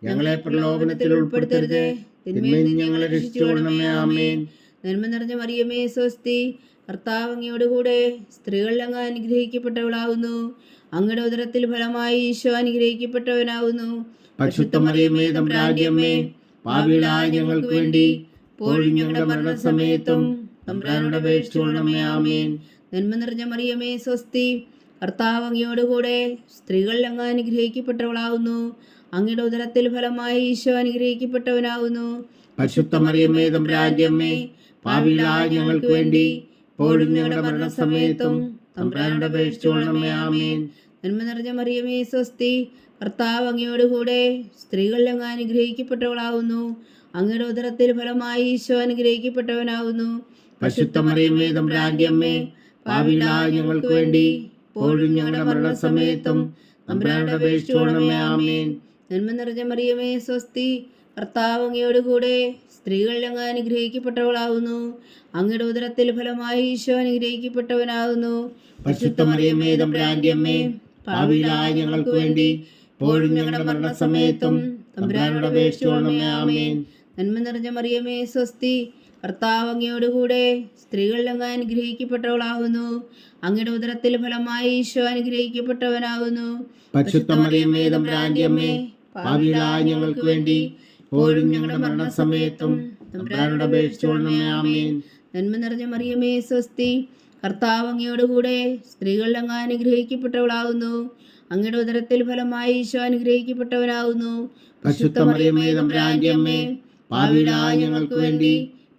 ഞങ്ങളെ പ്രലോഭനത്തിൽ ഉൾപ്പെടുത്തരുതേ, തിന്മയിൽ നിന്ന് ഞങ്ങളെ രക്ഷിച്ചുകൊള്ളണമേ. ആമേൻ. നന്മ നിറഞ്ഞ മറിയമേ സ്വസ്തി, കർത്താവ് അങ്ങയോടുകൂടെ സ്ത്രീകളിൽ അങ്ങ് അനുഗ്രഹിക്കപ്പെട്ടവളാകുന്നു. അങ്ങയുടെ ഉദരത്തിൽ ഫലമായി ഈശോ അനുഗ്രഹിക്കപ്പെട്ടവനാകുന്നു. പരിശുദ്ധ മറിയമേ തമ്പുരാന്റെ അമ്മേ, പാപികളായ ഞങ്ങൾക്ക് വേണ്ടി ഇപ്പോഴും ഞങ്ങളുടെ മരണസമയത്തും തമ്പുരാനോട് അപേക്ഷിച്ചുകൊള്ളണമേ. ആമേൻ. നന്മ നിറഞ്ഞ മറിയമേ സ്വസ്തി, കർത്താവ് അങ്ങയോടുകൂടെ സ്ത്രീകളിൽ അങ്ങ് അനുഗ്രഹിക്കപ്പെട്ടവളാകുന്നു. അങ്ങയുടെ ഉദരത്തിൽ ഫലമായി ഈശോ അനുഗ്രഹിക്കപ്പെട്ടവനാകുന്നു. പരിശുദ്ധ മറിയമേ തമ്പുരാന്റെ അമ്മേ, പാപികളായ ഞങ്ങൾക്ക് വേണ്ടി ഇപ്പോഴും ഞങ്ങളുടെ മരണസമയത്തും തമ്പുരാനോട് അപേക്ഷിച്ചുകൊള്ളണമേ. ആമേൻ. നന്മ നിറഞ്ഞ മറിയമേ സ്വസ്തി, കർത്താവ് അങ്ങയോടുകൂടെ സ്ത്രീകളിൽ അങ്ങ് അനുഗ്രഹിക്കപ്പെട്ടവളാകുന്നു. അങ്ങയുടെ ഉദരത്തിൽ ഫലമായി ഈശോ അനുഗ്രഹിക്കപ്പെട്ടവനാകുന്നു. പരിശുദ്ധ മറിയമേ തമ്പുരാന്റെ അമ്മേ, പാപികളായ ഞങ്ങൾക്ക് വേണ്ടി ഇപ്പോഴും ഞങ്ങളുടെ മരണസമയത്തും തമ്പുരാനോട് അപേക്ഷിച്ചുകൊള്ളണമേ. ആമേൻ. നന്മ നിറഞ്ഞ മറിയമേ സ്വസ്തി, കർത്താവ് അങ്ങയോടുകൂടെ സ്ത്രീകളിൽ അങ്ങ് അനുഗ്രഹിക്കപ്പെട്ടവളാകുന്നു. അങ്ങയുടെ ഉദരത്തിൽ ഫലമായി ഈശോ അനുഗ്രഹിക്കപ്പെട്ടവനാകുന്നു. പരിശുദ്ധ മറിയമേ തമ്പുരാന്റെ അമ്മേ, പാപികളായ ഞങ്ങൾക്ക് വേണ്ടി ഇപ്പോഴും ഞങ്ങളുടെ മരണസമയത്തും തമ്പുരാനോട് അപേക്ഷിച്ചുകൊള്ളണമേ. ആമേൻ. നന്മ നിറഞ്ഞ മറിയമേ സ്വസ്തി, കർത്താവ് അങ്ങയോടുകൂടെ സ്ത്രീകളിൽ അങ്ങ് അനുഗ്രഹിക്കപ്പെട്ടവളാകുന്നു. അങ്ങയുടെ ഉദരത്തിൽ ഫലമായി ഈശോ അനുഗ്രഹിക്കപ്പെട്ടവനാകുന്നു. പരിശുദ്ധ മറിയമേ തമ്പുരാന്റെ അമ്മേ, പാപികളായ ഞങ്ങൾക്ക് വേണ്ടി ഇപ്പോഴും ഞങ്ങളുടെ മരണസമയത്തും തമ്പുരാനോട് അപേക്ഷിച്ചുകൊള്ളണമേ. ആമേൻ. നന്മ നിറഞ്ഞ മറിയമേ സ്വസ്തി, കർത്താവ് അങ്ങയോടുകൂടെ സ്ത്രീകളിൽ അങ്ങ് അനുഗ്രഹിക്കപ്പെട്ടവളാകുന്നു. അങ്ങയുടെ ഉദരത്തിൽ ഫലമായി ഈശോ അനുഗ്രഹിക്കപ്പെട്ടവനാകുന്നു. പരിശുദ്ധ മറിയമേ തമ്പുരാന്റെ അമ്മേ, പാപികളായ ഞങ്ങൾക്ക് വേണ്ടി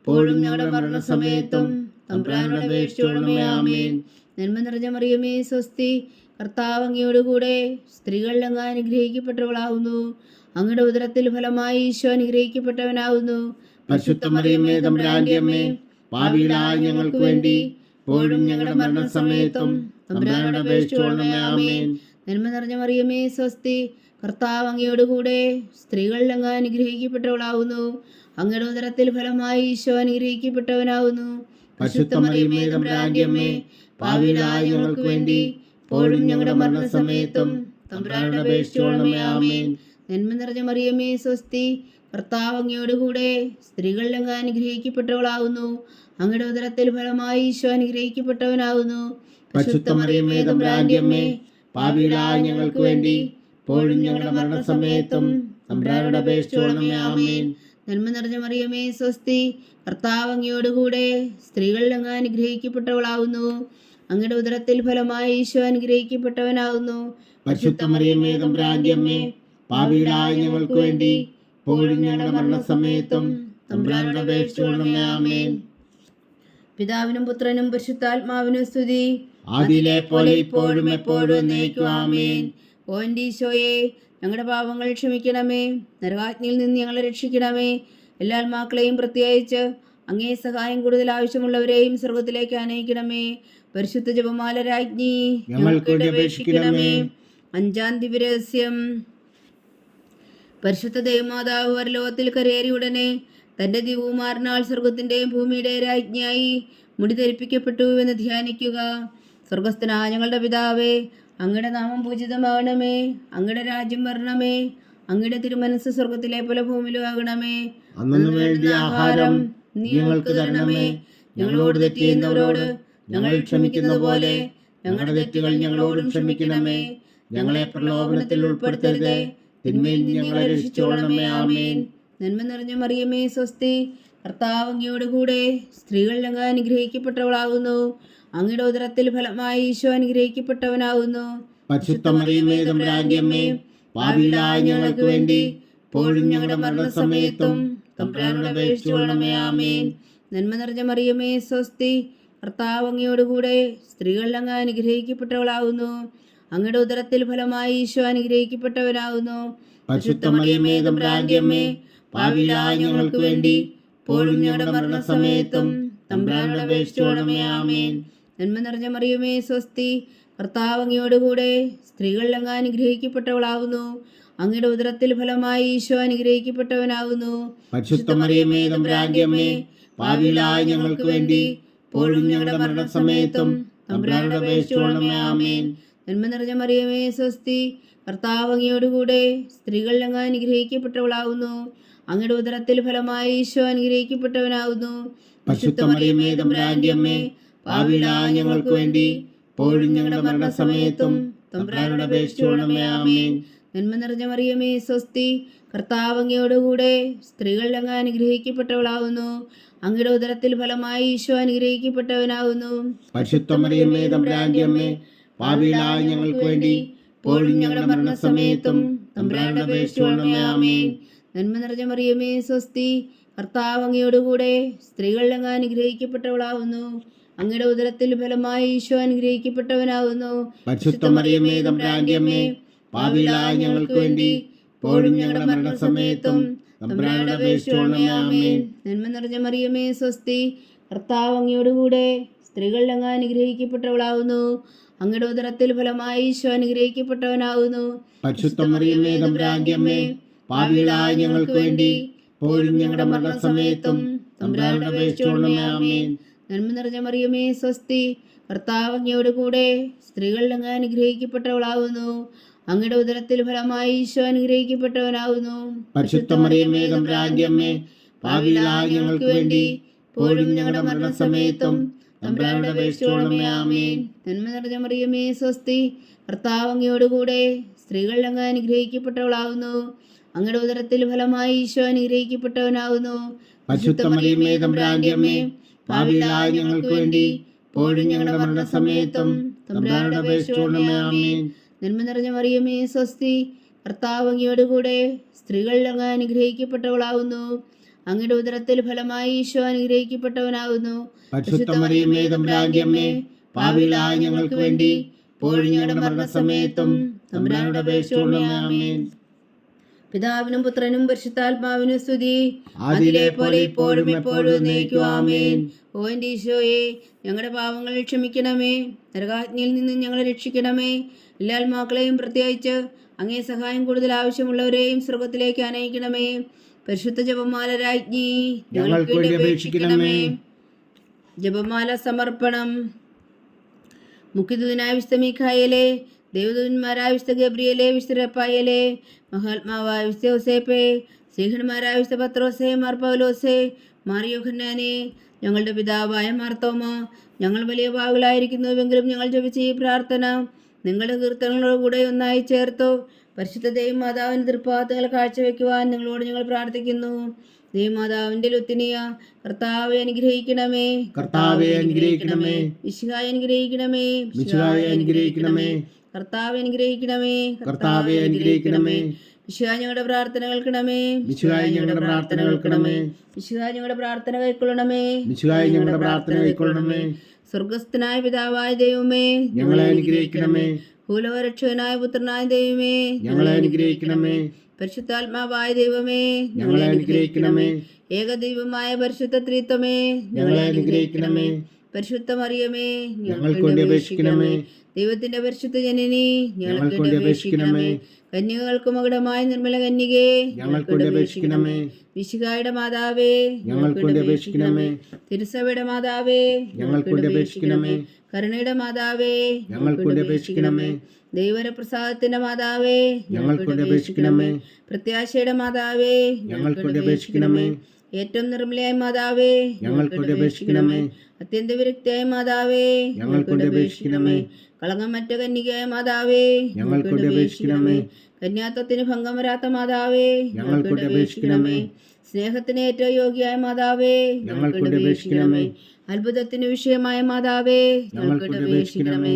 ഇപ്പോഴും ഞങ്ങളുടെ മരണസമയത്തും തമ്പുരാനോട് അപേക്ഷിച്ചുകൊള്ളണമേ. ആമേൻ. നന്മ നിറഞ്ഞ മറിയമേ സ്വസ്തി, കർത്താവ് അങ്ങയോടുകൂടെ സ്ത്രീകളിൽ അങ്ങ് അനുഗ്രഹിക്കപ്പെട്ടവളാകുന്നു. അങ്ങയുടെ ഉദരത്തിൽ ഫലമായി ഈശോ അനുഗ്രഹിക്കപ്പെട്ടവനാകുന്നു. പരിശുദ്ധ മറിയമേ തമ്പുരാന്റെ അമ്മേ, പാപികളായ ഞങ്ങൾക്ക് വേണ്ടി ഇപ്പോഴും ഞങ്ങളുടെ മരണസമയത്തും തമ്പുരാനോട് അപേക്ഷിച്ചുകൊള്ളണമേ. ആമേൻ. നന്മ നിറഞ്ഞ മറിയമേ സ്വസ്തി, കർത്താവ് അങ്ങയോടുകൂടെ സ്ത്രീകളിൽ അങ്ങ് അനുഗ്രഹിക്കപ്പെട്ടവളാകുന്നു. അങ്ങയുടെ ഉദരത്തിൽ ഫലമായി ഈശോ അനുഗ്രഹിക്കപ്പെട്ടവനാകുന്നു. പരിശുദ്ധ മറിയമേ തമ്പുരാന്റെ അമ്മേ, പാപികളായ ഞങ്ങൾക്ക് വേണ്ടി ഇപ്പോഴും ഞങ്ങളുടെ മരണസമയത്തും തമ്പുരാനോട് അപേക്ഷിച്ചുകൊള്ളണമേ. ആമേൻ. നന്മ നിറഞ്ഞ മറിയമേ സ്വസ്തി, കർത്താവ് അങ്ങയോടുകൂടെ സ്ത്രീകളിൽ അങ്ങ് അനുഗ്രഹിക്കപ്പെട്ടവളാകുന്നു. അങ്ങയുടെ ഉദരത്തിൽ ഫലമായി ഈശോ അനുഗ്രഹിക്കപ്പെട്ടവനാകുന്നു. പരിശുദ്ധ മറിയമേ തമ്പുരാന്റെ അമ്മേ, പാപികളായ ഞങ്ങൾക്ക് വേണ്ടി ഇപ്പോഴും ഞങ്ങളുടെ മരണസമയത്തും തമ്പുരാനോട് അപേക്ഷിച്ചുകൊള്ളണമേ. ആമേൻ. നന്മ നിറഞ്ഞ മറിയമേ സ്വസ്തി, കർത്താവ് അങ്ങയോടുകൂടെ സ്ത്രീകളിൽ അങ്ങ് അനുഗ്രഹിക്കപ്പെട്ടവളാകുന്നു. അങ്ങയുടെ ഉദരത്തിൽ ഫലമായി ഈശോ അനുഗ്രഹിക്കപ്പെട്ടവനാകുന്നു. പരിശുദ്ധ മറിയമേ തമ്പുരാന്റെ അമ്മേ, പാപികളായ ഞങ്ങൾക്ക് വേണ്ടി ഇപ്പോഴും ഞങ്ങളുടെ മരണസമയത്തും തമ്പുരാനോട് അപേക്ഷിച്ചുകൊള്ളണമേ. ആമേൻ. പിതാവിനും പുത്രനും പരിശുദ്ധാത്മാവിനും സ്തുതി, അതിലെ പോലെ ഇപ്പോഴും എപ്പോഴും എന്നേക്കും. ആമേൻ. ഓ എൻ്റെ ഈശോയെ, ഞങ്ങളുടെ പാപങ്ങൾ ക്ഷമിക്കണമേ, നരകാജ്ഞയിൽ നിന്ന് ഞങ്ങളെ രക്ഷിക്കണമേ. എല്ലാ ആത്മാക്കളെയും പ്രത്യേകിച്ച് അങ്ങേ സഹായം കൂടുതൽ ആവശ്യമുള്ളവരെയും സ്വർഗത്തിലേക്ക് അനയിക്കണമേ. പരിശുദ്ധ ജപമാല രാജ്ഞി, ഞങ്ങൾക്ക് വേണ്ടി അപേക്ഷിക്കണമേ. അഞ്ചാം ദിവ്യരഹസ്യം. പരിശുദ്ധ ദൈവമാതാവ് പരലോകത്തിൽ കരയേറി ഉടനെ തൻ്റെ ദിവകുമാരനാൽ സ്വർഗത്തിൻ്റെയും ഭൂമിയുടെ രാജ്ഞിയായി മുടി ധരിപ്പിക്കപ്പെട്ടു എന്ന് ധ്യാനിക്കുക. സ്വർഗസ്ഥനായ ഞങ്ങളുടെ പിതാവേ, അങ്ങയുടെ നാമം പൂജിതമാകണമേ, അങ്ങയുടെ രാജ്യം വരണമേ, അങ്ങയുടെ തിരുമനസ് സ്വർഗത്തിലെ പോലെ ഭൂമിയിലും ആകണമേ. അന്നു വേണ്ടിയ ആഹാരം നീ ഞങ്ങൾക്ക് തരണമേ. ഞങ്ങളോട് തെറ്റ് ചെയ്യുന്നവരോട് ഞങ്ങൾ ക്ഷമിക്കുന്നത് പോലെ ഞങ്ങളുടെ തെറ്റുകൾ ഞങ്ങളോടും ക്ഷമിക്കണമേ. ഞങ്ങളെ പ്രലോഭനത്തിൽ ഉൾപ്പെടുത്തരുതേ, തിന്മയിൽ നിന്ന് ഞങ്ങളെ രക്ഷിച്ചുകൊള്ളണമേ. ആമേൻ. നന്മ നിറഞ്ഞ മറിയമേ, സ്വസ്തി, കർത്താവ് അങ്ങയോട് കൂടെ സ്ത്രീകളിൽ അങ്ങ് അനുഗ്രഹിക്കപ്പെട്ടവളാകുന്നു. അങ്ങയുടെ ഉദരത്തിൽ ഫലമായി ഈശോ അനുഗ്രഹിക്കപ്പെട്ടവനാകുന്നു. പരിശുദ്ധ മറിയമേ, തമ്പുരാന്റെ അമ്മേ, പാപികളായ ഞങ്ങൾക്ക് വേണ്ടി ഇപ്പോഴും ഞങ്ങളുടെ മരണസമയത്തും തമ്പുരാനോട് അപേക്ഷിച്ചുകൊള്ളണമേ. ആമേൻ. നന്മ നിറഞ്ഞ മറിയമേ, സ്വസ്തി, കർത്താവ് അങ്ങയോട് കൂടെ സ്ത്രീകളിൽ അങ്ങ് അനുഗ്രഹിക്കപ്പെട്ടവളാകുന്നു. അങ്ങയുടെ ഉദരത്തിൽ ഫലമായി ഈശോ അനുഗ്രഹിക്കപ്പെട്ടവനാകുന്നു. പരിശുദ്ധ മറിയമേ, തമ്പുരാന്റെ അമ്മേ, പാപികളായ ഞങ്ങൾക്ക് വേണ്ടി ഇപ്പോഴും ഞങ്ങളുടെ മരണസമയത്തും തമ്പുരാനോട് അപേക്ഷിച്ചുകൊള്ളണമേ. ആമേൻ. നന്മ നിറഞ്ഞ മറിയമേ, സ്വസ്തി, കർത്താവ് അങ്ങയോട് കൂടെ സ്ത്രീകളിൽ അങ്ങ് അനുഗ്രഹിക്കപ്പെട്ടവളാകുന്നു. അങ്ങയുടെ ഉദരത്തിൽ ഫലമായി ഈശോ അനുഗ്രഹിക്കപ്പെട്ടവനാകുന്നു. പരിശുദ്ധ മറിയമേ, തമ്പുരാന്റെ അമ്മേ, പാപികളായ ഞങ്ങൾക്ക് വേണ്ടി ഇപ്പോഴും ഞങ്ങളുടെ മരണസമയത്തും തമ്പുരാനോട് അപേക്ഷിച്ചുകൊള്ളണമേ. ആമേൻ. നന്മ നിറഞ്ഞ മറിയമേ, സ്വസ്തി, കർത്താവ് അങ്ങയോട് കൂടെ സ്ത്രീകളിൽ അങ്ങ് അനുഗ്രഹിക്കപ്പെട്ടവളാകുന്നു. അങ്ങയുടെ ഉദരത്തിൽ ഫലമായി ഈശോ അനുഗ്രഹിക്കപ്പെട്ടവനാകുന്നു. പരിശുദ്ധ മറിയമേ, തമ്പുരാന്റെ അമ്മേ, പാപികളായ ഞങ്ങൾക്ക് വേണ്ടി ഇപ്പോഴും ഞങ്ങളുടെ മരണസമയത്തും തമ്പുരാനോട് അപേക്ഷിച്ചുകൊള്ളണമേ. ആമേൻ. നന്മ നിറഞ്ഞ മറിയമേ, സ്വസ്തി, കർത്താവ് അങ്ങയോട് കൂടെ സ്ത്രീകളിൽ അങ്ങ് അനുഗ്രഹിക്കപ്പെട്ടവളാകുന്നു. അങ്ങയുടെ ഉദരത്തിൽ ഫലമായി ഈശോ അനുഗ്രഹിക്കപ്പെട്ടവനാകുന്നു. പരിശുദ്ധ മറിയമേ, തമ്പുരാന്റെ അമ്മേ, പാപികളായ ഞങ്ങൾക്ക് വേണ്ടി ഇപ്പോഴും ഞങ്ങളുടെ മരണസമയത്തും തമ്പുരാനോട് അപേക്ഷിച്ചുകൊള്ളണമേ. ആമേൻ. നന്മ നിറഞ്ഞ മറിയമേ, സ്വസ്തി, കർത്താവ് അങ്ങയോട് കൂടെ സ്ത്രീകളിൽ അങ്ങ് അനുഗ്രഹിക്കപ്പെട്ടവളാകുന്നു. അങ്ങയുടെ ഉദരത്തിൽ ഫലമായി ഈശോ അനുഗ്രഹിക്കപ്പെട്ടവനാകുന്നു. പരിശുദ്ധ മറിയമേ, തമ്പുരാന്റെ അമ്മേ, പാപികളായ ഞങ്ങൾക്ക് വേണ്ടി ഇപ്പോഴും ഞങ്ങളുടെ മരണസമയത്തും തമ്പുരാനോട് അപേക്ഷിച്ചുകൊള്ളണമേ. ആമേൻ. നന്മ നിറഞ്ഞ മറിയമേ, സ്വസ്തി, കർത്താവ് അങ്ങയോട് കൂടെ സ്ത്രീകളിൽ അങ്ങ് അനുഗ്രഹിക്കപ്പെട്ടവളാകുന്നു. അങ്ങയുടെ ഉദരത്തിൽ ഫലമായി ഈശോ അനുഗ്രഹിക്കപ്പെട്ടവനാകുന്നു. പരിശുദ്ധ മറിയമേ, തമ്പുരാന്റെ അമ്മേ, പാപികളായ ഞങ്ങൾക്ക് വേണ്ടി ഇപ്പോഴും ഞങ്ങളുടെ മരണസമയത്തും തമ്പുരാനോട് അപേക്ഷിച്ചുകൊള്ളണമേ. ആമേൻ. നന്മ നിറഞ്ഞ മറിയമേ, സ്വസ്തി, കർത്താവ് അങ്ങയോട് കൂടെ സ്ത്രീകളിൽ അങ്ങ് അനുഗ്രഹിക്കപ്പെട്ടവളാകുന്നു. അങ്ങയുടെ ഉദരത്തിൽ ഫലമായി ഈശോ അനുഗ്രഹിക്കപ്പെട്ടവനാകുന്നു. പരിശുദ്ധ മറിയമേ, തമ്പുരാന്റെ അമ്മേ, പാപികളായ ഞങ്ങൾക്ക് വേണ്ടി ഇപ്പോഴും ഞങ്ങളുടെ മരണസമയത്തും തമ്പുരാനോട് അപേക്ഷിച്ചുകൊള്ളണമേ. ആമേൻ. നന്മ നിറഞ്ഞ മറിയമേ, സ്വസ്തി, കർത്താവ് അങ്ങയോട് കൂടെ സ്ത്രീകളിൽ അങ്ങ് അനുഗ്രഹിക്കപ്പെട്ടവളാകുന്നു. അങ്ങയുടെ ഉദരത്തിൽ ഫലമായി ഈശോ അനുഗ്രഹിക്കപ്പെട്ടവനാകുന്നു. പരിശുദ്ധ മറിയമേ, തമ്പുരാന്റെ അമ്മേ, പാപികളായ ഞങ്ങൾക്ക് വേണ്ടി ഇപ്പോഴും ഞങ്ങളുടെ മരണസമയത്തും തമ്പുരാനോട് അപേക്ഷിച്ചുകൊള്ളണമേ. ആമേൻ. നന്മ നിറഞ്ഞ മറിയമേ, സ്വസ്തി, കർത്താവ് അങ്ങയോട് കൂടെ സ്ത്രീകളിൽ അങ്ങ് അനുഗ്രഹിക്കപ്പെട്ടവളാകുന്നു. അങ്ങയുടെ ഉദരത്തിൽ ഫലമായി ഈശോ അനുഗ്രഹിക്കപ്പെട്ടവനാകുന്നു. പരിശുദ്ധ മറിയമേ, തമ്പുരാന്റെ അമ്മേ, പാപികളായ ഞങ്ങൾക്ക് വേണ്ടി ഇപ്പോഴും ഞങ്ങളുടെ മരണസമയത്തും തമ്പുരാനോട് അപേക്ഷിച്ചുകൊള്ളണമേ. ആമേൻ. പിതാവിനും പുത്രനും പരിശുദ്ധാത്മാവിനും സ്തുതി, അതിലെ പോലെ ഇപ്പോഴും എപ്പോഴും എന്നേക്കും. ആമേൻ. ഓ എൻ്റെ ഈശോയെ, ഞങ്ങളുടെ പാവങ്ങൾ ക്ഷമിക്കണമേ. നരകാജ്ഞയിൽ നിന്ന് ഞങ്ങളെ രക്ഷിക്കണമേ. എല്ലാ ആത്മാക്കളെയും പ്രത്യേകിച്ച് അങ്ങേ സഹായം കൂടുതൽ ആവശ്യമുള്ളവരെയും സ്വർഗത്തിലേക്ക് അനയിക്കണമേ. പരിശുദ്ധ ജപമാല രാജ്ഞി, ഞങ്ങൾക്ക് വേണ്ടി അപേക്ഷിക്കണമേ. ജപമാല സമർപ്പണം. മുഖ്യദൂതനായ വിശുദ്ധ മീഖായേലേ, ദേവദൂതന്മാരായ വിശുദ്ധ ഗബ്രിയേലേ, വിശുദ്ധ റഫായേലേ, മഹാത്മാവായ വിശുദ്ധ യോസേപ്പേ, സ്ലീഹന്മാരായ വിശുദ്ധ പത്രോസേ, മാർ പൗലോസേ, മാർ യോഹന്നാനേ, ഞങ്ങളുടെ പിതാവായ മാർത്തോമ, ഞങ്ങൾ വലിയ പാവികളായിരിക്കുന്നുവെങ്കിലും ഞങ്ങൾ ജപിച്ച ഈ പ്രാർത്ഥന നിങ്ങളുടെ കീർത്തനങ്ങളോട് കൂടെ ഒന്നായി ചേർത്തു പരിശുദ്ധ ദൈവമാതാവിൻ്റെ തൃപ്പാദങ്ങൾ കാഴ്ചവെക്കുവാൻ നിങ്ങളോട് ഞങ്ങൾ പ്രാർത്ഥിക്കുന്നു. ദൈവമാതാവിൻ്റെ ലുത്തിനിയ കർത്താവെ അനുഗ്രഹിക്കണമേ. കർത്താവെ അനുഗ്രഹിക്കണമേ. മിശിഹായെ അനുഗ്രഹിക്കണമേ. മിശിഹായെ അനുഗ്രഹിക്കണമേ. കർത്താവെ അനുഗ്രഹിക്കണമേ. കർത്താവെ അനുഗ്രഹിക്കണമേ. മിശിഹാ ഞങ്ങളുടെ പ്രാർത്ഥന കേൾക്കണമേ. മിശിഹായെ ഞങ്ങളുടെ പ്രാർത്ഥന കേൾക്കണമേ. മിശിഹാ ഞങ്ങളുടെ പ്രാർത്ഥന കൈക്കൊള്ളണമേ. മിശിഹായെ ഞങ്ങളുടെ പ്രാർത്ഥന കൈക്കൊള്ളണമേ. സ്വർഗസ്ഥനായ പിതാവായ ദൈവമേ, ഞങ്ങളെ അനുഗ്രഹിക്കണമേ. ഭൂലോകരക്ഷകനായ പുത്രനായ ദൈവമേ, ഞങ്ങളെ അനുഗ്രഹിക്കണമേ. പരിശുദ്ധാത്മാവായ ദൈവമേ, ഞങ്ങളെ അനുഗ്രഹിക്കണമേ. ഏകദൈവമായ പരിശുദ്ധ ത്രിത്വമേ, ഞങ്ങളെ അനുഗ്രഹിക്കണമേ. പരിശുദ്ധ മറിയമേ, ഞങ്ങൾക്ക് വേണ്ടി അപേക്ഷിക്കണമേ. ദൈവത്തിന്റെ പരിശുദ്ധ ജനനി, ഞങ്ങൾക്ക് വേണ്ടി അപേക്ഷിക്കണമേ. കന്യകൾക്ക് മകുടമായ നിർമ്മല കന്യകേ, ഞങ്ങൾക്ക് വേണ്ടി അപേക്ഷിക്കണമേ. മിശിഹായുടെ മാതാവേ, ഞങ്ങൾക്ക് വേണ്ടി അപേക്ഷിക്കണമേ. തിരുസഭയുടെ മാതാവേ, ഞങ്ങൾക്ക് വേണ്ടി അപേക്ഷിക്കണമേ. കരുണയുടെ മാതാവേ, ഞങ്ങൾക്ക് വേണ്ടി അപേക്ഷിക്കണമേ. ദൈവപ്രസാദത്തിന്റെ മാതാവേ, ഞങ്ങൾക്ക് വേണ്ടി അപേക്ഷിക്കണമേ. പ്രത്യാശയുടെ മാതാവേ, ഞങ്ങൾക്ക് വേണ്ടി അപേക്ഷിക്കണമേ. ഏറ്റവും നിർമ്മലയായ മാതാവേ, ഞങ്ങൾക്ക് വേണ്ടി അപേക്ഷിക്കണമേ. അത്യന്ത വിരക്തിയായ മാതാവേ, ഞങ്ങൾക്ക് വേണ്ടി അപേക്ഷിക്കണമേ. കളങ്കമറ്റ കന്യകയായ മാതാവേ, ഞങ്ങൾക്ക് വേണ്ടി അപേക്ഷിക്കണമേ. കന്യാത്വത്തിന് ഭംഗം വരാത്ത മാതാവേ, ഞങ്ങൾക്ക് വേണ്ടി അപേക്ഷിക്കണമേ. സ്നേഹത്തിന് ഏറ്റവും യോഗ്യയായ മാതാവേ, ഞങ്ങൾക്ക് വേണ്ടി അപേക്ഷിക്കണമേ. അത്ഭുതത്തിന് വിഷയമായ മാതാവേ, ഞങ്ങൾക്ക് വേണ്ടി അപേക്ഷിക്കണമേ.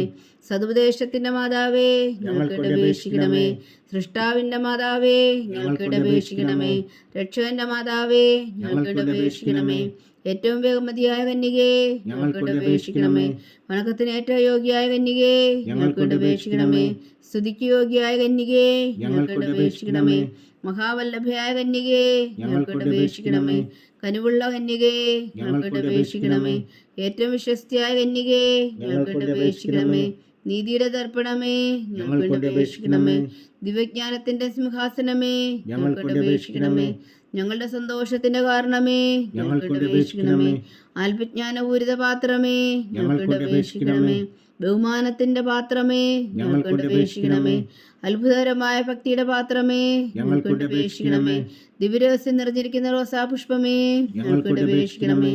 സതുപദേശത്തിന്റെ മാതാവേ, ഞങ്ങൾക്ക് വേണ്ടി അപേക്ഷിക്കണമേ. സൃഷ്ടാവിന്റെ മാതാവേ, ഞങ്ങൾക്ക് വേണ്ടി അപേക്ഷിക്കണമേ. രക്ഷകന്റെ മാതാവേ, ഞങ്ങൾക്ക് വേണ്ടി അപേക്ഷിക്കണമേ. ഏറ്റവും വേഗമതിയായ കന്യകേ, ഞങ്ങൾക്ക് വേണ്ടി അപേക്ഷിക്കണമേ. വണക്കത്തിന് ഏറ്റവും യോഗ്യയായ കന്യകേ, ഞങ്ങൾക്ക് വേണ്ടി അപേക്ഷിക്കണമേ. സ്തുതിക്ക് യോഗ്യയായ കന്യകേ, ഞങ്ങൾക്ക് വേണ്ടി അപേക്ഷിക്കണമേ. മഹാവല്ലഭയായ കന്യകേ, ഞങ്ങൾക്ക് വേണ്ടി അപേക്ഷിക്കണമേ. കനിവുള്ള കന്യകേ, ഞങ്ങൾക്ക് വേണ്ടി അപേക്ഷിക്കണമേ. ഏറ്റവും വിശ്വസ്തയായ കന്യകേ, ഞങ്ങൾക്ക് വേണ്ടി അപേക്ഷിക്കണമേ. നീതിയുടെ ദർപ്പണമേ, ഞങ്ങൾക്ക് വേണ്ടി അപേക്ഷിക്കണമേ. ദിവ്യജ്ഞാനത്തിന്റെ സിംഹാസനമേ, ഞങ്ങൾക്ക് വേണ്ടി അപേക്ഷിക്കണമേ. ഞങ്ങളുടെ സന്തോഷത്തിന്റെ കാരണമേ, ഞങ്ങൾക്ക് വേണ്ടി അപേക്ഷിക്കണമേ. ആത്മജ്ഞാനപൂരിത പാത്രമേ, ഞങ്ങൾക്ക് വേണ്ടി അപേക്ഷിക്കണമേ. ബഹുമാനത്തിന്റെ പാത്രമേ, ഞങ്ങൾക്ക് വേണ്ടി അപേക്ഷിക്കണമേ. അത്ഭുതകരമായ ഭക്തിയുടെ പാത്രമേ, ഞങ്ങൾക്ക് വേണ്ടി അപേക്ഷിക്കണമേ. ദിവ്യരഹസ്യം നിറഞ്ഞിരിക്കുന്ന റോസാപുഷ്പമേ, ഞങ്ങൾക്ക് വേണ്ടി അപേക്ഷിക്കണമേ.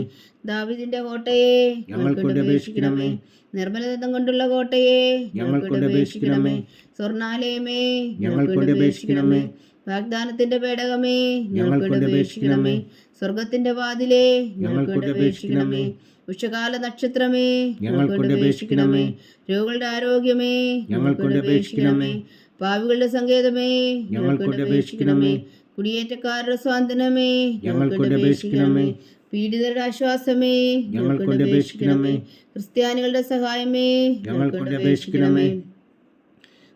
ദാവീദിന്റെ കോട്ടയെ, ഞങ്ങൾക്ക് വേണ്ടി അപേക്ഷിക്കണമേ. നിർമ്മലദത്തം കൊണ്ടുള്ള കോട്ടയെ, ഞങ്ങൾക്ക് വേണ്ടി അപേക്ഷിക്കണമേ. സ്വർണാലയമേ, ഞങ്ങൾക്ക് വേണ്ടി അപേക്ഷിക്കണമേ. വാഗ്ദാനത്തിന്റെ പേടകമേ, ഞങ്ങൾക്ക് വേണ്ടി അപേക്ഷിക്കണമേ. സ്വർഗത്തിന്റെ വാതിലേ, ഞങ്ങൾക്ക് വേണ്ടി അപേക്ഷിക്കണമേ. ഉഷകാല നക്ഷത്രമേ, ഞങ്ങൾക്ക് വേണ്ടി അപേക്ഷിക്കണമേ. രോഗികളുടെ ആരോഗ്യമേ, ഞങ്ങൾക്ക് വേണ്ടി അപേക്ഷിക്കണമേ. പാവികളുടെ സങ്കേതമേ, ഞങ്ങൾക്ക് വേണ്ടി അപേക്ഷിക്കണമേ. കുടിയേറ്റക്കാരുടെ സ്വാതന്ത്ര്യമേ, ഞങ്ങൾക്ക് വേണ്ടി അപേക്ഷിക്കണമേ. പീഡിതരുടെ ആശ്വാസമേ, ഞങ്ങൾക്ക് വേണ്ടി അപേക്ഷിക്കണമേ. ക്രിസ്ത്യാനികളുടെ സഹായമേ, ഞങ്ങൾക്ക് വേണ്ടി അപേക്ഷിക്കണമേ.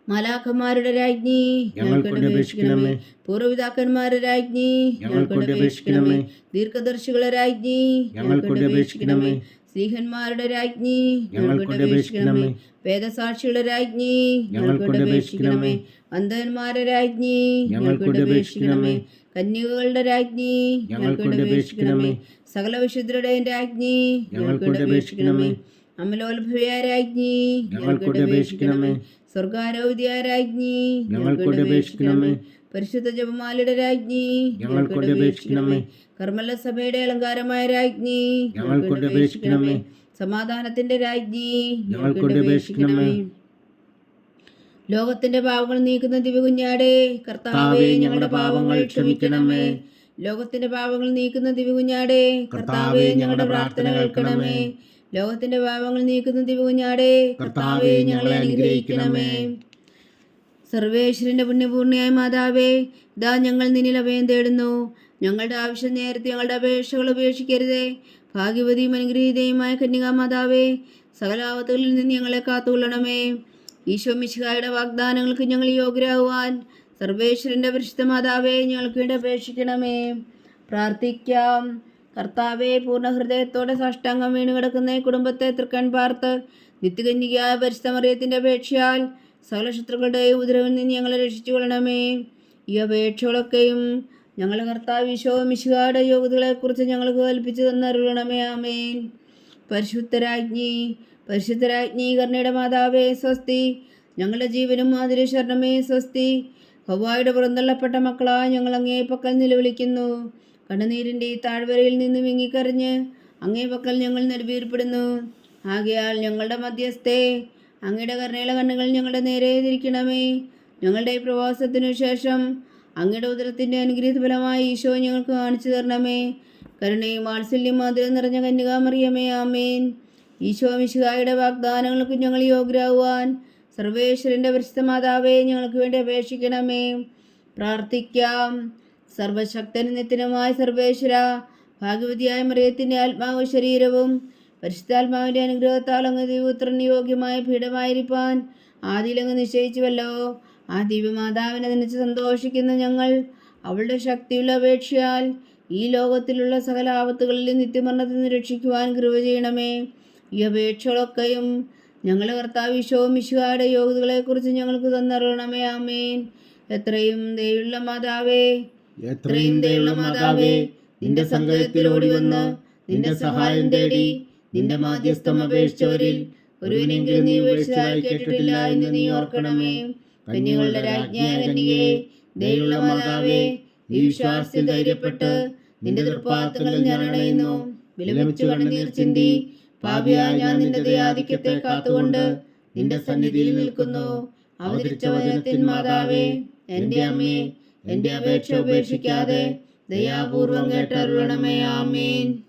മാലാഖമാരുടെ രാജ്ഞി, ഞങ്ങൾക്ക് വേണ്ടി അപേക്ഷിക്കണമേ. പൂർവ്വപിതാക്കന്മാരുടെ രാജ്ഞി, ഞങ്ങൾക്ക് വേണ്ടി അപേക്ഷിക്കണമേ. ദീർഘദർശികളുടെ രാജ്ഞി, ഞങ്ങൾക്ക് വേണ്ടി അപേക്ഷിക്കണമേ. സ്ത്രീഹന്മാരുടെ രാജ്ഞി, ഞങ്ങൾക്ക് വേണ്ടി അപേക്ഷിക്കണമേ. വേദസാക്ഷികളുടെ രാജ്ഞി, ഞങ്ങൾക്ക് വേണ്ടി അപേക്ഷിക്കണമേ. അന്ധന്മാരുടെ രാജ്ഞി, ഞങ്ങൾക്ക് വേണ്ടി അപേക്ഷിക്കണമേ. കന്യകകളുടെ രാജ്ഞി, ഞങ്ങൾക്ക് വേണ്ടി അപേക്ഷിക്കണമേ. സകല വിശുദ്ധരുടെയും രാജ്ഞി, ഞങ്ങൾക്ക് വേണ്ടി അപേക്ഷിക്കണമേ. അമലോത്ഭവയായ രാജ്ഞി, ഞങ്ങൾക്ക് വേണ്ടി അപേക്ഷിക്കണമേ. സ്വർഗാരോപിതയായ രാജ്ഞി, ഞങ്ങൾക്ക് വേണ്ടി അപേക്ഷിക്കണമേ. പരിശുദ്ധ ജപമാലയുടെ രാജ്ഞി, ഞങ്ങൾക്ക് വേണ്ടി അപേക്ഷിക്കണമേ. കർമ്മല സഭയുടെ അലങ്കാരമായ രാജ്ഞി, ഞങ്ങൾക്ക് വേണ്ടി അപേക്ഷിക്കണമേ. സമാധാനത്തിന്റെ രാജ്ഞി, ഞങ്ങൾക്ക് വേണ്ടി അപേക്ഷിക്കണമേ. ലോകത്തിന്റെ പാപങ്ങൾ നീക്കുന്ന ദിവ്യകുഞ്ഞാടേ, കർത്താവേ ഞങ്ങളുടെ പാപങ്ങൾ ക്ഷമിക്കണമേ. ലോകത്തിന്റെ പാപങ്ങൾ നീക്കുന്ന ദിവ്യകുഞ്ഞാടേ, കർത്താവേ ഞങ്ങളുടെ പ്രാർത്ഥന കേൾക്കണമേ. ലോകത്തിന്റെ പാപങ്ങൾ നീക്കുന്ന ദിവ്യകുഞ്ഞാടേ, കർത്താവേ ഞങ്ങളെ അനുഗ്രഹിക്കണമേ. സർവേശ്വരന്റെ പുണ്യപൂർണ്ണയായ മാതാവേ, ഇതാ ഞങ്ങൾ നിന്നിൽ അഭയം തേടുന്നു. ഞങ്ങളുടെ ആവശ്യം നേരത്തെ ഞങ്ങളുടെ അപേക്ഷകൾ ഉപേക്ഷിക്കരുതേ. ഭാഗ്യവതിയും അനുഗ്രഹീതയുമായ കന്യകാമാതാവേ, സകല ആപത്തുകളിൽ നിന്ന് ഞങ്ങളെ കാത്തുകൊള്ളണമേ. ഈശോ മിശിഹായുടെ വാഗ്ദാനങ്ങൾക്ക് ഞങ്ങൾ യോഗ്യരാകുവാൻ സർവേശ്വരന്റെ പരിശുദ്ധ മാതാവേ, ഞങ്ങൾക്ക് വേണ്ടി അപേക്ഷിക്കണമേ. പ്രാർത്ഥിക്കാം. കർത്താവെ, പൂർണ്ണ ഹൃദയത്തോടെ സാഷ്ടാംഗം വീണ് കിടക്കുന്ന ഈ കുടുംബത്തെ തൃക്കൺ പാർത്ത് നിത്യകന്യകയായ പരിശുദ്ധ മറിയത്തിന്റെ അപേക്ഷയാൽ സകല ശത്രുക്കളുടെയും ഉപദ്രവത്തിൽ നിന്ന് ഞങ്ങളെ രക്ഷിച്ചു കൊള്ളണമേ. ഈ അപേക്ഷകളൊക്കെയും ഞങ്ങളുടെ കർത്താവ് ഈശോ മിശിഹായുടെ യോഗ്യതകളെക്കുറിച്ച് ഞങ്ങൾക്ക് കൽപ്പിച്ചു തന്നരുളണമേ. ആമേൻ. പരിശുദ്ധരാജ്ഞി, പരിശുദ്ധരാജ്ഞി, കരുണയുടെ മാതാവേ സ്വസ്തി. ഞങ്ങളുടെ ജീവനും മാതിരി ശരണമേ സ്വസ്തി. ഹവ്വായുടെ പുറന്തള്ളപ്പെട്ട മക്കളായ ഞങ്ങൾ അങ്ങേ പക്കൽ നിലവിളിക്കുന്നു. കണ്ണുനീരിൻ്റെ ഈ താഴ്വരയിൽ നിന്ന് വിങ്ങിക്കറിഞ്ഞ് അങ്ങേ പക്കൽ ഞങ്ങൾ നെടുവീർപ്പെടുന്നു. ആകയാൽ ഞങ്ങളുടെ മധ്യസ്ഥേ, അങ്ങയുടെ കരുണയുള്ള കണ്ണുകൾ ഞങ്ങളുടെ നേരെ തിരിക്കണമേ. ഞങ്ങളുടെ ഈ പ്രവാസത്തിനു ശേഷം അങ്ങയുടെ ഉദരത്തിൻ്റെ അനുഗ്രഹീത ഫലമായി ഈശോ ഞങ്ങൾക്ക് കാണിച്ചു തരണമേ. കരുണയും വാത്സല്യം മാതിരം നിറഞ്ഞ കന്യകാമറിയമേ, ആമേൻ. ഈശോ മിശിഹായുടെ വാഗ്ദാനങ്ങൾക്ക് ഞങ്ങൾ യോഗ്യരാകുവാൻ സർവേശ്വരൻ്റെ പരിശുദ്ധ മാതാവേ, ഞങ്ങൾക്ക് വേണ്ടി അപേക്ഷിക്കണമേ. പ്രാർത്ഥിക്കാം. സർവശക്തനും നിത്യനുമായ സർവേശ്വര, ഭാഗ്യവതിയായ മറിയത്തിൻ്റെ ആത്മാവ് ശരീരവും പരിശുദ്ധാത്മാവിൻ്റെ അനുഗ്രഹത്താൽ അങ്ങ് ദിവ്യപുത്രന് യോഗ്യമായ പീഠമായിരിക്കാൻ ആദിയിലങ്ങ് നിശ്ചയിച്ചുവല്ലോ. ആ ദിവ്യമാതാവിനെ നനച്ച് സന്തോഷിക്കുന്ന ഞങ്ങൾ അവളുടെ ശക്തിയുള്ള അപേക്ഷയാൽ ഈ ലോകത്തിലുള്ള സകല ആപത്തുകളിൽ നിത്യമരണത്തിൽ നിന്ന് രക്ഷിക്കുവാൻ കൃപ ചെയ്യണമേ. ഈ അപേക്ഷകളൊക്കെയും ഞങ്ങളുടെ കർത്താവ് ഈശോ മിശിഹായുടെ യോഗ്യതകളെക്കുറിച്ച് ഞങ്ങൾക്ക് തന്നറിയണമേ. ആമേൻ. എത്രയും ദയുള്ള മാതാവേ, എത്രയും ദയുള്ള മാതാവേ, നിന്റെ സങ്കേതത്തിൽ ഓടി വന്ന് നിന്റെ സഹായം തേടി നിന്റെ മാധ്യസ്ഥം അപേക്ഷിച്ചവരിൽ ഒരുവനെങ്കിലും നീ ഉപേക്ഷിച്ചതായി കേട്ടിട്ടില്ല എന്ന് നീ ഓർക്കണമേ. കന്യകളുടെ രാജ്ഞിയായ കന്യകേ, ദയുള്ള മാതാവേ, ഈ വിശ്വാസത്തിൽ ധൈര്യപ്പെട്ട് നിന്റെ തൃപ്പാദങ്ങളിൽ ഞാൻ അണയുന്നു. വിലപിച്ചു കണ്ണുനീർ ചിന്തി പാപിയായ ഞാൻ നിന്റെ ദയാധിക്യത്തെ കാത്തുകൊണ്ട് നിന്റെ സന്നിധിയിൽ നിൽക്കുന്നു. അവതരിച്ച വചനത്തിൻ മാതാവേ, എന്റെ അമ്മേ, എന്റെ അപേക്ഷ ഉപേക്ഷിക്കാതെ ദയാപൂർവം കേട്ടരുളണമേ. ആമേൻ.